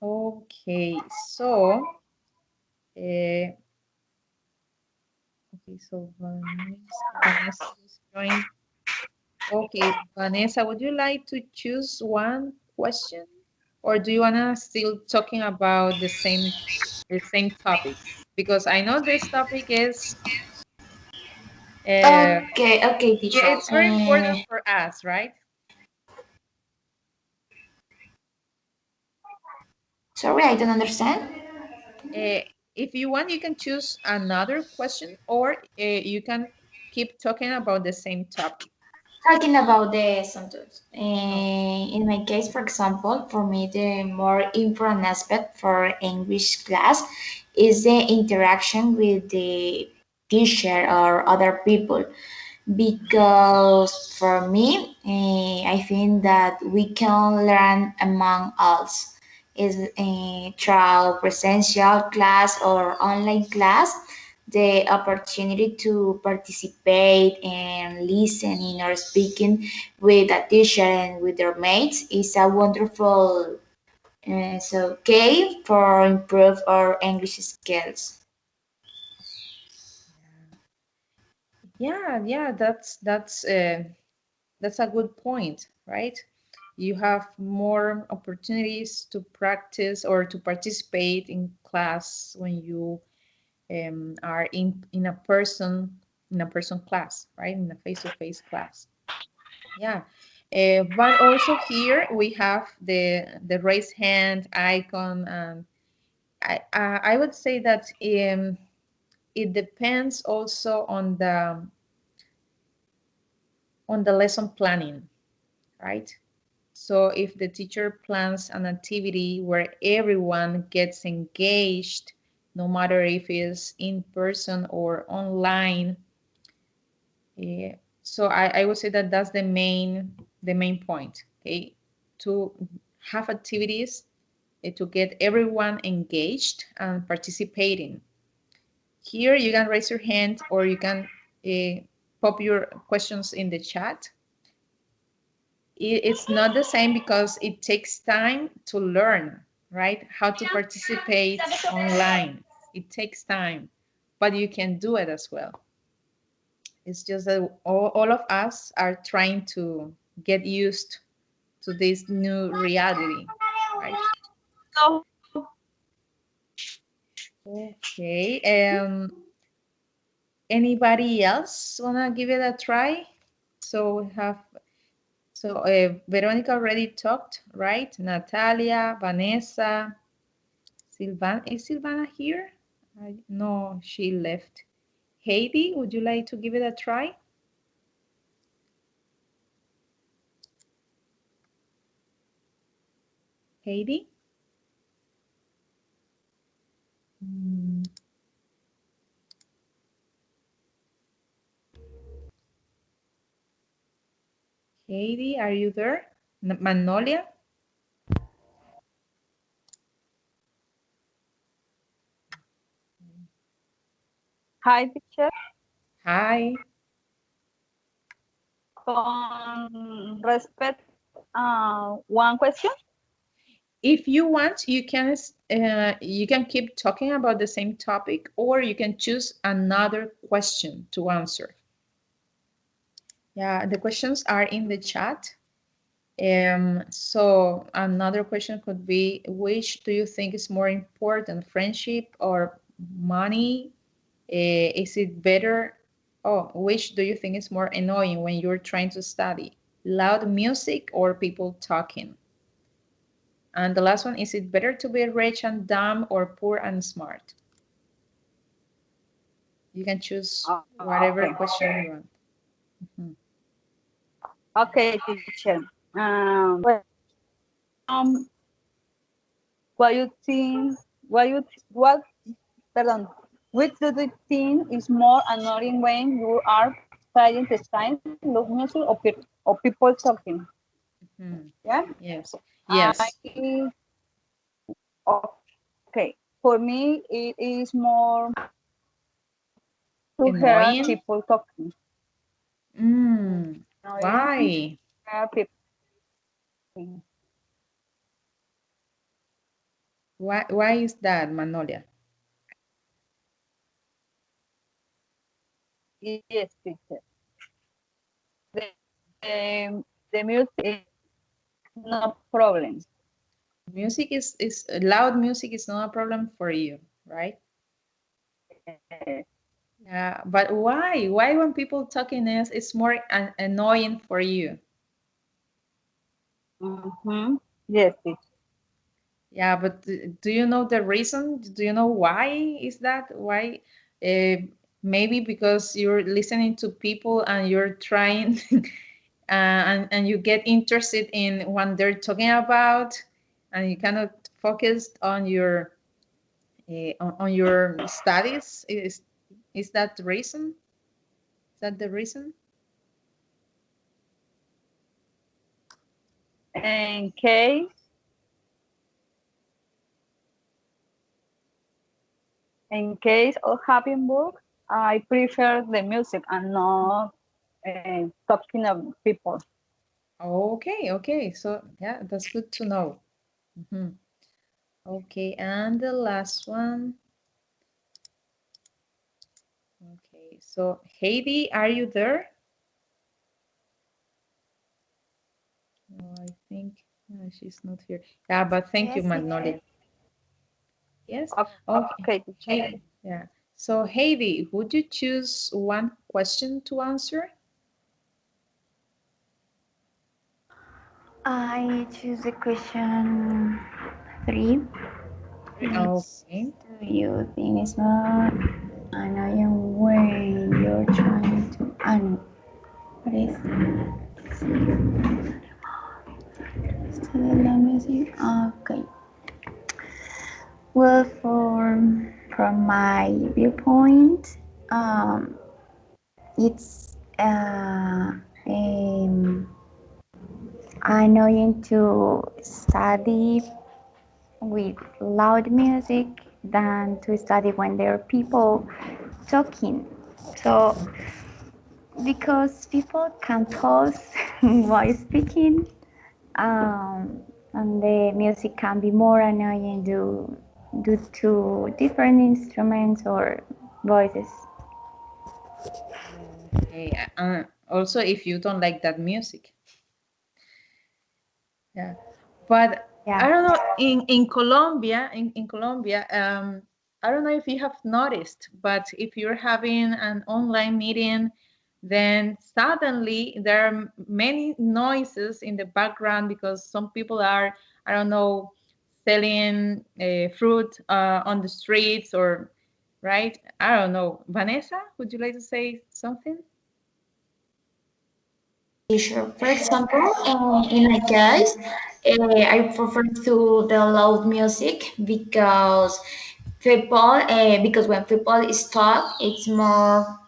Okay, so okay, so Vanessa just joined. Okay, Vanessa, would you like to choose one question, or do you wanna still talking about the same topic? Because I know this topic is Okay, teacher. it's very important for us, right? Sorry, I don't understand. Uh, if you want, you can choose another question, or you can keep talking about the same topic. Talking about the sentence. Oh, In my case, for example, for me, the more important aspect for English class is the interaction with the teacher or other people. Because for me, I think that we can learn among us is through presential class or online class. The opportunity to participate and listening or speaking with a teacher and with their mates is a wonderful for improve our English skills. yeah, that's a good point, right? You have more opportunities to practice or to participate in class when you are in a person class, right? In a face-to-face class. Yeah. But also here we have the raise hand icon, and I would say that it depends also on the lesson planning, right? So if the teacher plans an activity where everyone gets engaged, no matter if it's in person or online, so I would say that that's the main point. Okay, to have activities to get everyone engaged and participating. Here you can raise your hand or you can pop your questions in the chat. It's not the same because it takes time to learn, right? How to participate online. It takes time, but you can do it as well. It's just that all of us are trying to get used to this new reality, right? Okay. Anybody else wanna give it a try? So we have Veronica already talked, right? Natalia, Vanessa, Silvana. Is Silvana here? No, she left. Heidi, would you like to give it a try? Heidi? Mm, Heidi, are you there? Magnolia? Hi, teacher. Hi. Con respect, one question. If you want, you can keep talking about the same topic, or you can choose another question to answer. Yeah, the questions are in the chat. So another question could be, which do you think is more important, friendship or money? Is it better? Oh, which do you think is more annoying when you're trying to study? Loud music or people talking? And the last one, is it better to be rich and dumb or poor and smart? You can choose whatever Okay. question you want. Mhm. Okay, teacher. Um, what you think? What? Pardon. Which do you think is more annoying when you are trying to study loud music or people talking? Mhm. Yeah. Yes. I Yes. okay. For me, it is more to hear Annoying? people talking. Mm. Annoying. Why? Hear people talking. Why is that, Manolia? Yes, teacher. The music is no problem. Music is loud music is not a problem for you, right? Yeah, but why? Why when people talking is it's more annoying for you? Mm-hmm. Yes, teacher. Yeah, but do you know the reason? Do you know why is that? Why? Uh, Maybe because you're listening to people and you're trying and you get interested in what they're talking about, and you cannot focus on your on your studies. Is that the reason? Is that the reason? In case in case of having books, I prefer the music and not talking of people. Okay, okay. So yeah, that's good to know. Mhm. Okay, and the last one. Okay, so Heidi, are you there? No, I think she's not here. Yeah, but thank you, Yes, Magnolia. teacher. Yes. Okay. Okay, teacher. Hey, yeah. So Heidi, would you choose one question to answer? I choose the question 3. Which Okay. do you think is more annoying when you're trying to? I know. What is study the music? Okay. Well, from my viewpoint, um, it's um, annoying to study with loud music than to study when there are people talking. So, because people can pause while speaking, um, and the music can be more annoying due to different instruments or voices. Okay. Also, if you don't like that music, yeah. But Yeah. I don't know. In Colombia, in Colombia, I don't know if you have noticed, but if you're having an online meeting, then suddenly there are many noises in the background because some people are, I don't know, selling fruit on the streets or, right? I don't know. Vanessa, would you like to say something? Sure. For example, in my case, I prefer to the loud music because when people is talk, it's more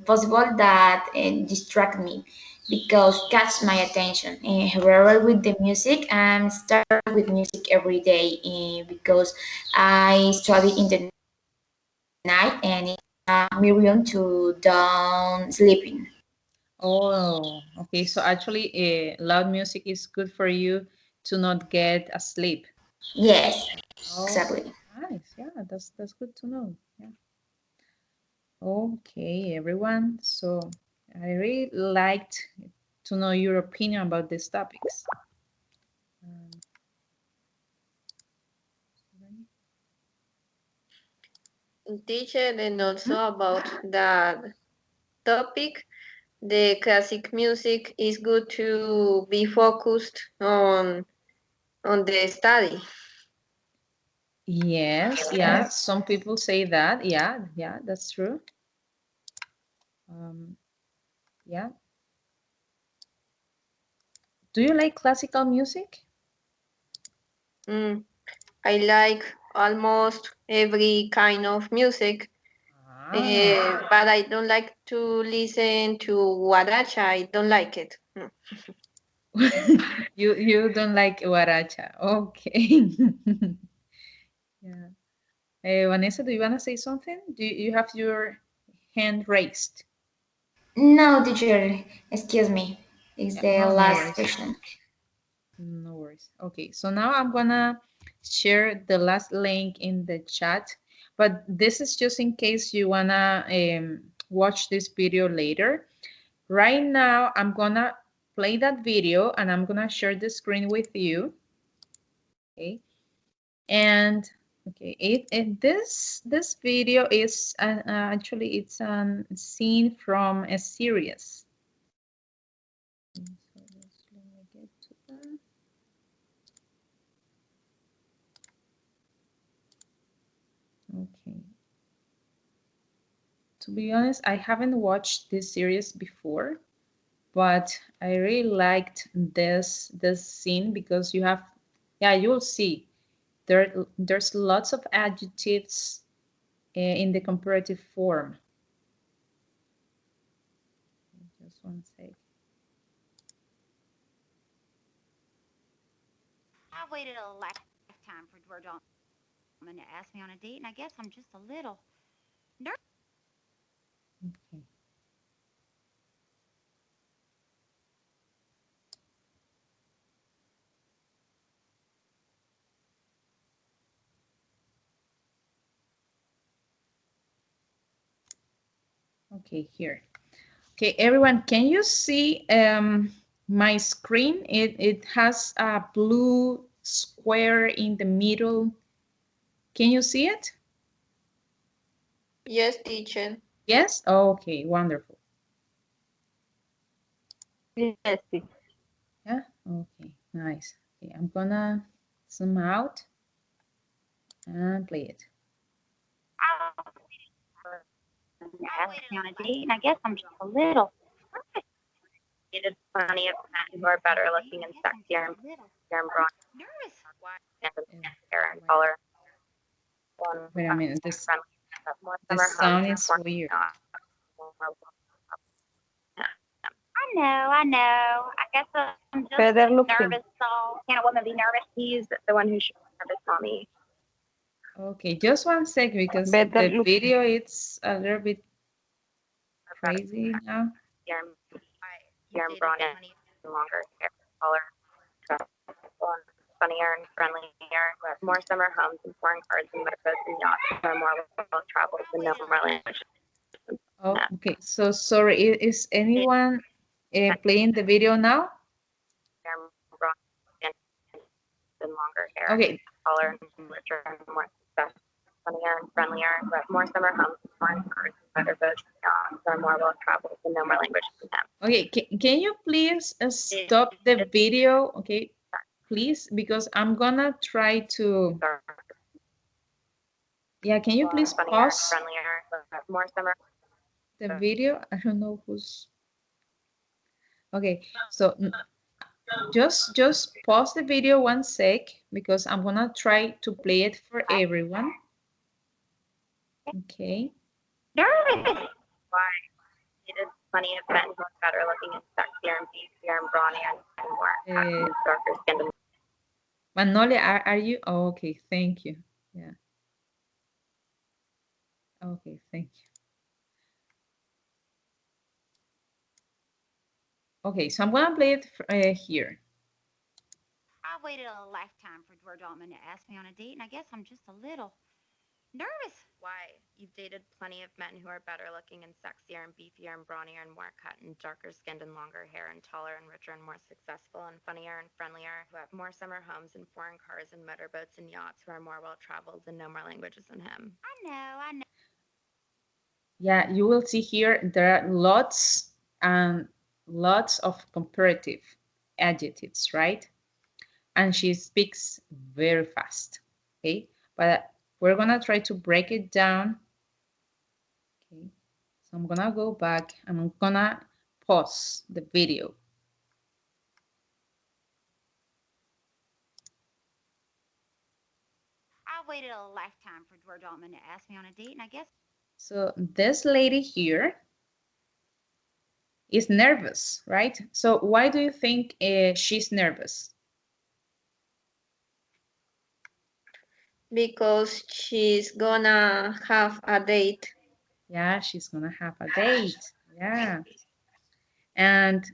possible that distract me because catch my attention. However, with the music, I'm start with music every day because I study in the night and it's my room to down sleeping. Oh, okay. So actually, loud music is good for you to not get asleep. Yes, Oh, exactly. nice. Yeah, that's good to know. Yeah. Okay, everyone. So I really liked to know your opinion about these topics. Um, Teacher, and also about that topic, the classic music is good to be focused on the study. yes, yeah. Some people say that. Yeah, yeah, that's true. Yeah. Do you like classical music? Mm, I like almost every kind of music, but I don't like to listen to guaracha. I don't like it. You don't like guaracha. Okay. Yeah. Vanessa, do you want to say something? Do you have your hand raised? No, teacher, excuse me. It's Yeah, the no, no last worries. question. No worries. Okay, so now I'm gonna share the last link in the chat, but this is just in case you wanna watch this video later. Right now, I'm gonna play that video and I'm gonna share the screen with you. Okay, and okay, this video is actually it's a scene from a series. Okay, so let me get to that. Okay. To be honest, I haven't watched this series before, but I really liked this scene because you have, yeah, you'll see there's lots of adjectives in the comparative form. Just one sec. I waited a lifetime for Dwyer Dalton to ask me on a date, and I guess I'm just a little nervous. Okay. Okay, here. Okay, everyone, can you see my screen? It has a blue square in the middle. Can you see it? Yes, teacher. Yes? Okay, wonderful. Yes, teacher. Yeah, okay, nice. Okay, I'm gonna zoom out and play it. Ask me on a date, and I guess I'm just a little There's plenty of men who are better looking and sexier and bronze nervous. and Oh, hair and wait, color. One wait a minute, friendly, but more this summer homes, sound is more weird. more I know. I guess I'm just Better looking. nervous. So can't a woman be nervous? He's the one who should have nervous mommy. Okay, just one sec because Better the looking. video it's a little bit crazy now. Hair and brown and longer hair color. Funnier and friendlier, with more summer homes and foreign cars and motorboats and yachts are more well traveled than no more language. Oh, okay, so sorry, is anyone playing the video now? Hair and brown and longer hair Okay, color and richer and more funnier and friendlier, with more summer homes and foreign cars and motorboats and yachts are more well traveled than no more language than them. okay, can you please stop the video, okay, please, because I'm gonna try to, yeah, can you please Funnier and pause friendlier, with more summer. the video? I don't know who's, okay, so just pause the video one sec because I'm gonna try to play it for everyone. Okay. Nervous. Why? It is plenty of men who are better looking and sexier and beefier and brawnier and more darker skinned. Manoli, are you? Oh, okay, thank you. Yeah. Okay, thank you. Okay, so I'm gonna play it here. I waited a lifetime for Dwyer Dalton to ask me on a date, and I guess I'm just a little Nervous. Why? You've dated plenty of men who are better looking and sexier and beefier and brawnier and more cut and darker skinned and longer hair and taller and richer and more successful and funnier and friendlier, who have more summer homes and foreign cars and motorboats and yachts, who are more well traveled and know more languages than him. I know. Yeah, you will see here there are lots and lots of comparative adjectives, right? And she speaks very fast, okay? But we're gonna try to break it down, okay? So I'm gonna go back and I'm gonna pause the video. I waited a lifetime for Dwar Daltman to ask me on a date, and I guess. So this lady here is nervous, right? So why do you think she's nervous? Because she's gonna have a date. Yeah, she's gonna have a date. Yeah. And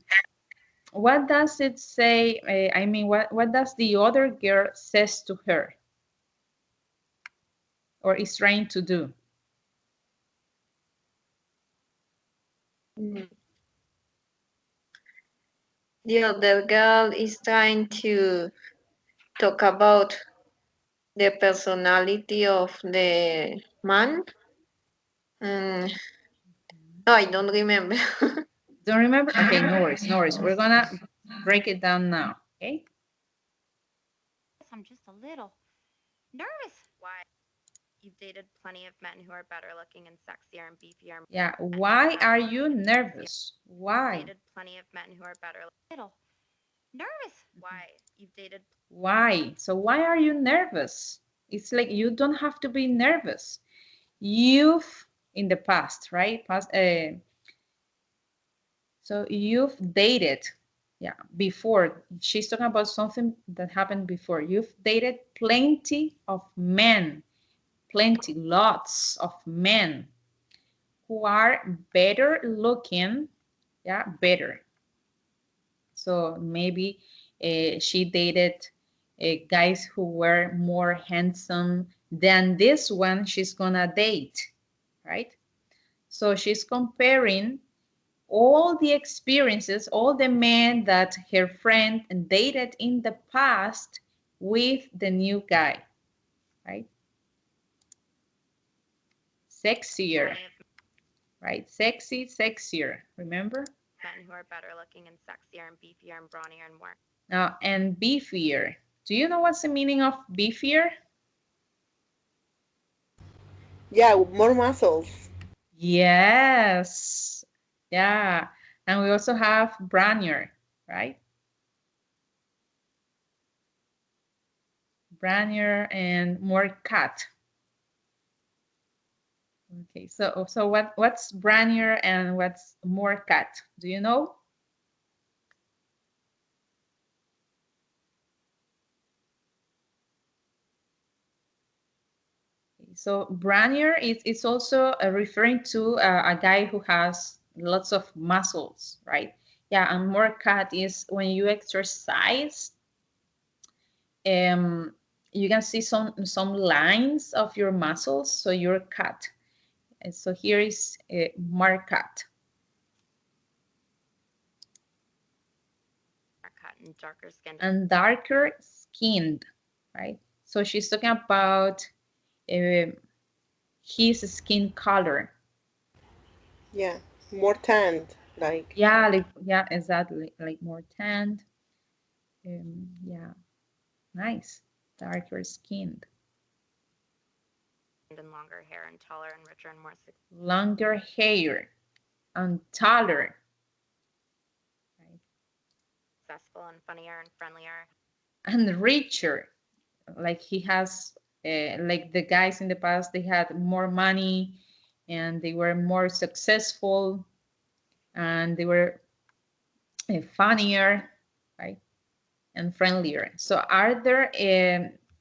what does it say? I mean, what does the other girl says to her or is trying to do? Mm. The other girl is trying to talk about the personality of the man. And oh, I don't remember. Don't remember? Okay, no worries, no worries. We're gonna break it down now. Okay. I'm just a little nervous. Why? You've dated plenty of men who are better looking and sexier and beefier. Yeah. Why are you nervous? You've Why? dated plenty of men who are better. Little nervous. Why? You've dated Why? So why are you nervous? It's like you don't have to be nervous. You've in the past, right? Past. So you've dated, yeah, before. She's talking about something that happened before. You've dated plenty of men, plenty, lots of men who are better looking, yeah, better. So maybe she dated guys who were more handsome than this one she's gonna date, right? So she's comparing all the experiences, all the men that her friend dated in the past with the new guy, right? Sexier, plenty of right? Sexy, sexier, remember? men who are better looking and sexier and beefier and brawnier and more. Now, and beefier. Do you know what's the meaning of beefier? Yeah, more muscles. Yes. Yeah. And we also have branier, right? Branier and more cut. Okay, so what's branier and what's more cut? Do you know? So branier is also referring to a guy who has lots of muscles, right? Yeah, and more cut is when you exercise, um, you can see some lines of your muscles, so you're cut. And so here is more cut. Cut and darker skinned. And darker skinned, right? So she's talking about uh, his skin color. Yeah, more tanned. Like, Yeah, like, yeah, exactly, like more tanned. Yeah, nice, darker skinned. And longer hair and taller and richer and more Longer hair and taller, right? successful and funnier and friendlier. And richer. Like he has, like the guys in the past, they had more money and they were more successful and they were funnier, right? And friendlier. So are there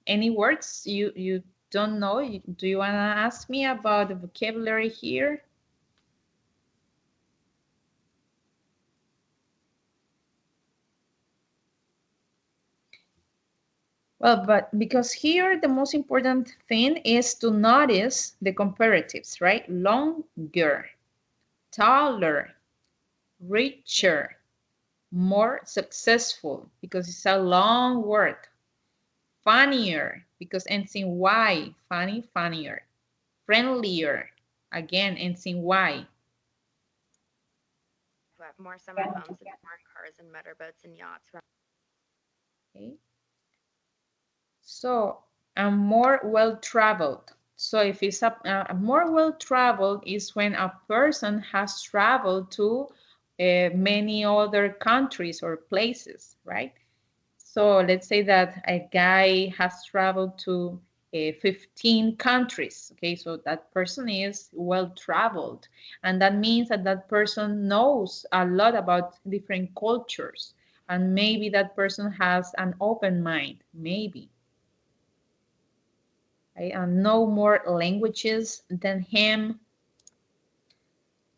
any words you don't know? Do you want to ask me about the vocabulary here? Well, but because here the most important thing is to notice the comparatives, right? Longer, taller, richer, more successful, because it's a long word. Funnier, because ends in Y, funny, funnier. Friendlier, again, ends in Y. Who have more summer homes and foreign cars and motorboats and yachts. Okay. So, I'm more well-traveled. So if it's a more well-traveled is when a person has traveled to many other countries or places, right? So let's say that a guy has traveled to 15 countries. Okay, so that person is well traveled. And that means that that person knows a lot about different cultures. And maybe that person has an open mind, maybe. Right? And know more languages than him.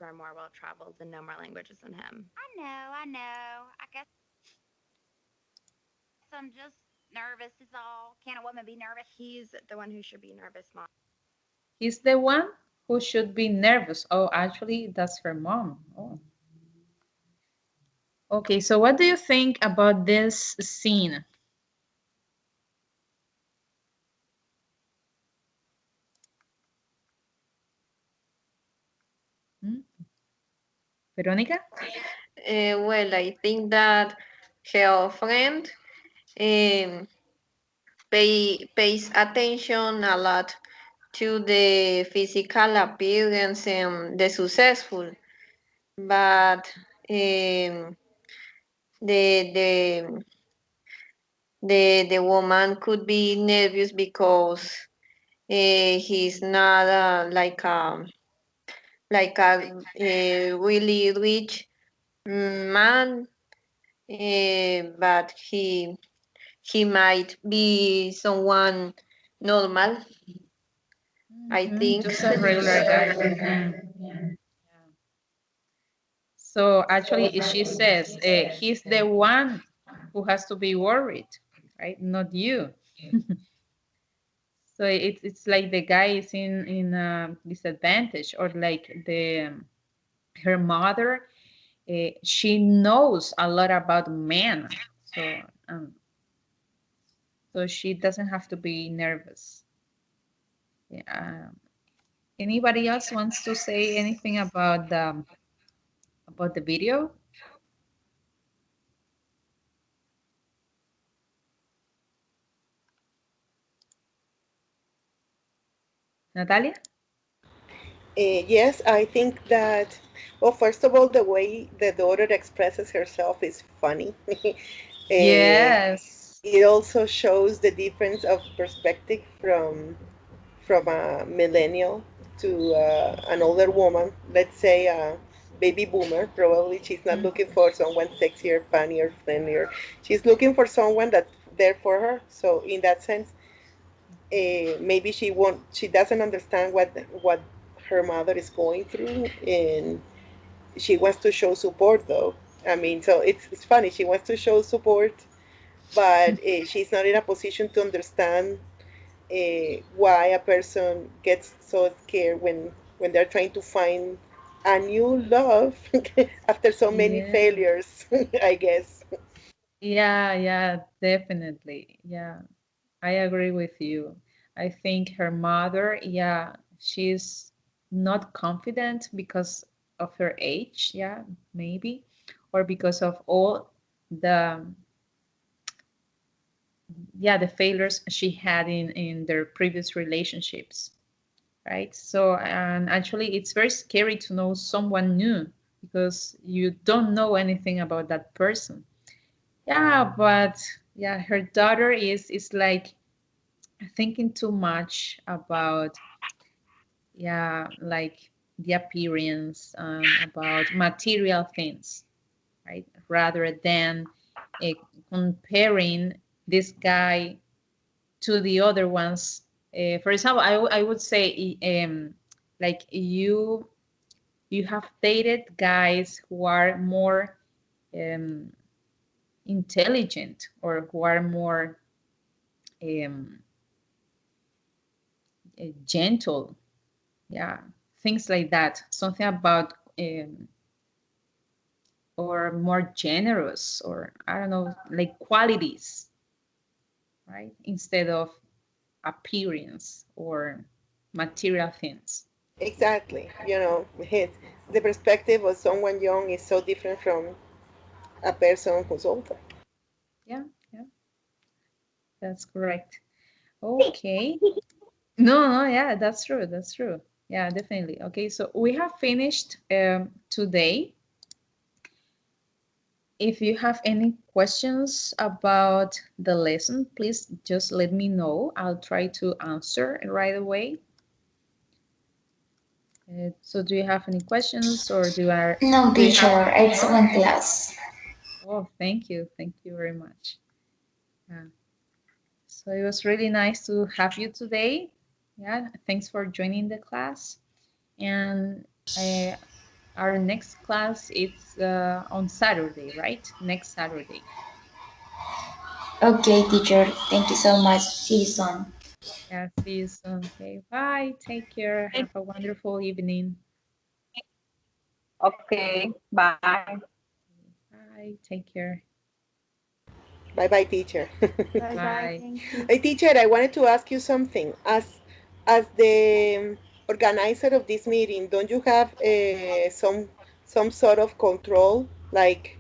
Are more well traveled and know more languages than him. I know. I guess I'm just nervous, is all. Can a woman be nervous? He's the one who should be nervous, Mom. He's the one who should be nervous. Oh, actually, that's her mom. Oh. Okay, so what do you think about this scene? Hmm? Veronica? Well, I think that her friend um, pays attention a lot to the physical appearance and the successful, but the the woman could be nervous because he's not like a really rich man, but he might be someone normal, I think. Just a regular guy. So actually, she says he's the one who has to be worried, right? Not you. So it's like the guy is in a disadvantage, or like the her mother. She knows a lot about men, so um, so she doesn't have to be nervous. Yeah. Anybody else wants to say anything about the video? Natalia? Yes, I think that, well, first of all, the way the daughter expresses herself is funny. Yes. It also shows the difference of perspective from a millennial to an older woman, let's say a baby boomer. Probably she's not looking for someone sexier, funnier, friendlier. She's looking for someone that's there for her. So in that sense, maybe she doesn't understand what her mother is going through, and she wants to show support though. I mean, so it's funny. She wants to show support, but she's not in a position to understand why a person gets so scared when they're trying to find a new love after so many Yeah. failures. I guess. Yeah, yeah, definitely. Yeah, I agree with you. I think her mother, yeah, she's not confident because of her age, yeah, maybe, or because of all the, yeah, the failures she had in their previous relationships, right? So, and actually, it's very scary to know someone new because you don't know anything about that person. Yeah, but yeah, her daughter is like thinking too much about, yeah, like the appearance, about material things, right? Rather than uh, comparing this guy to the other ones. For example, I would say, like you have dated guys who are more um, intelligent, or who are more um, gentle. Yeah, things like that. Something about or more generous, or I don't know, like qualities, right? Instead of appearance or material things. Exactly. The perspective of someone young is so different from a person who's older. Yeah, yeah, that's correct. Okay. No, no, yeah, that's true. That's true. Yeah, definitely. Okay, so we have finished today. If you have any questions about the lesson, please just let me know. I'll try to answer right away. So do you have any questions, or No, do you have teacher, no? excellent class. Oh, thank you. Thank you very much. Yeah. So it was really nice to have you today. Yeah, thanks for joining the class. And uh, our next class is on Saturday, right? Next Saturday. Okay, teacher, thank you so much. See you soon. Yeah, see you soon. Okay, bye. Take care. Have a wonderful evening. Okay, bye. Bye. Take care. Bye bye, teacher. Bye bye. Bye. Thank you. Hey, teacher, I wanted to ask you something. As the organizer of this meeting, don't you have some sort of control? Like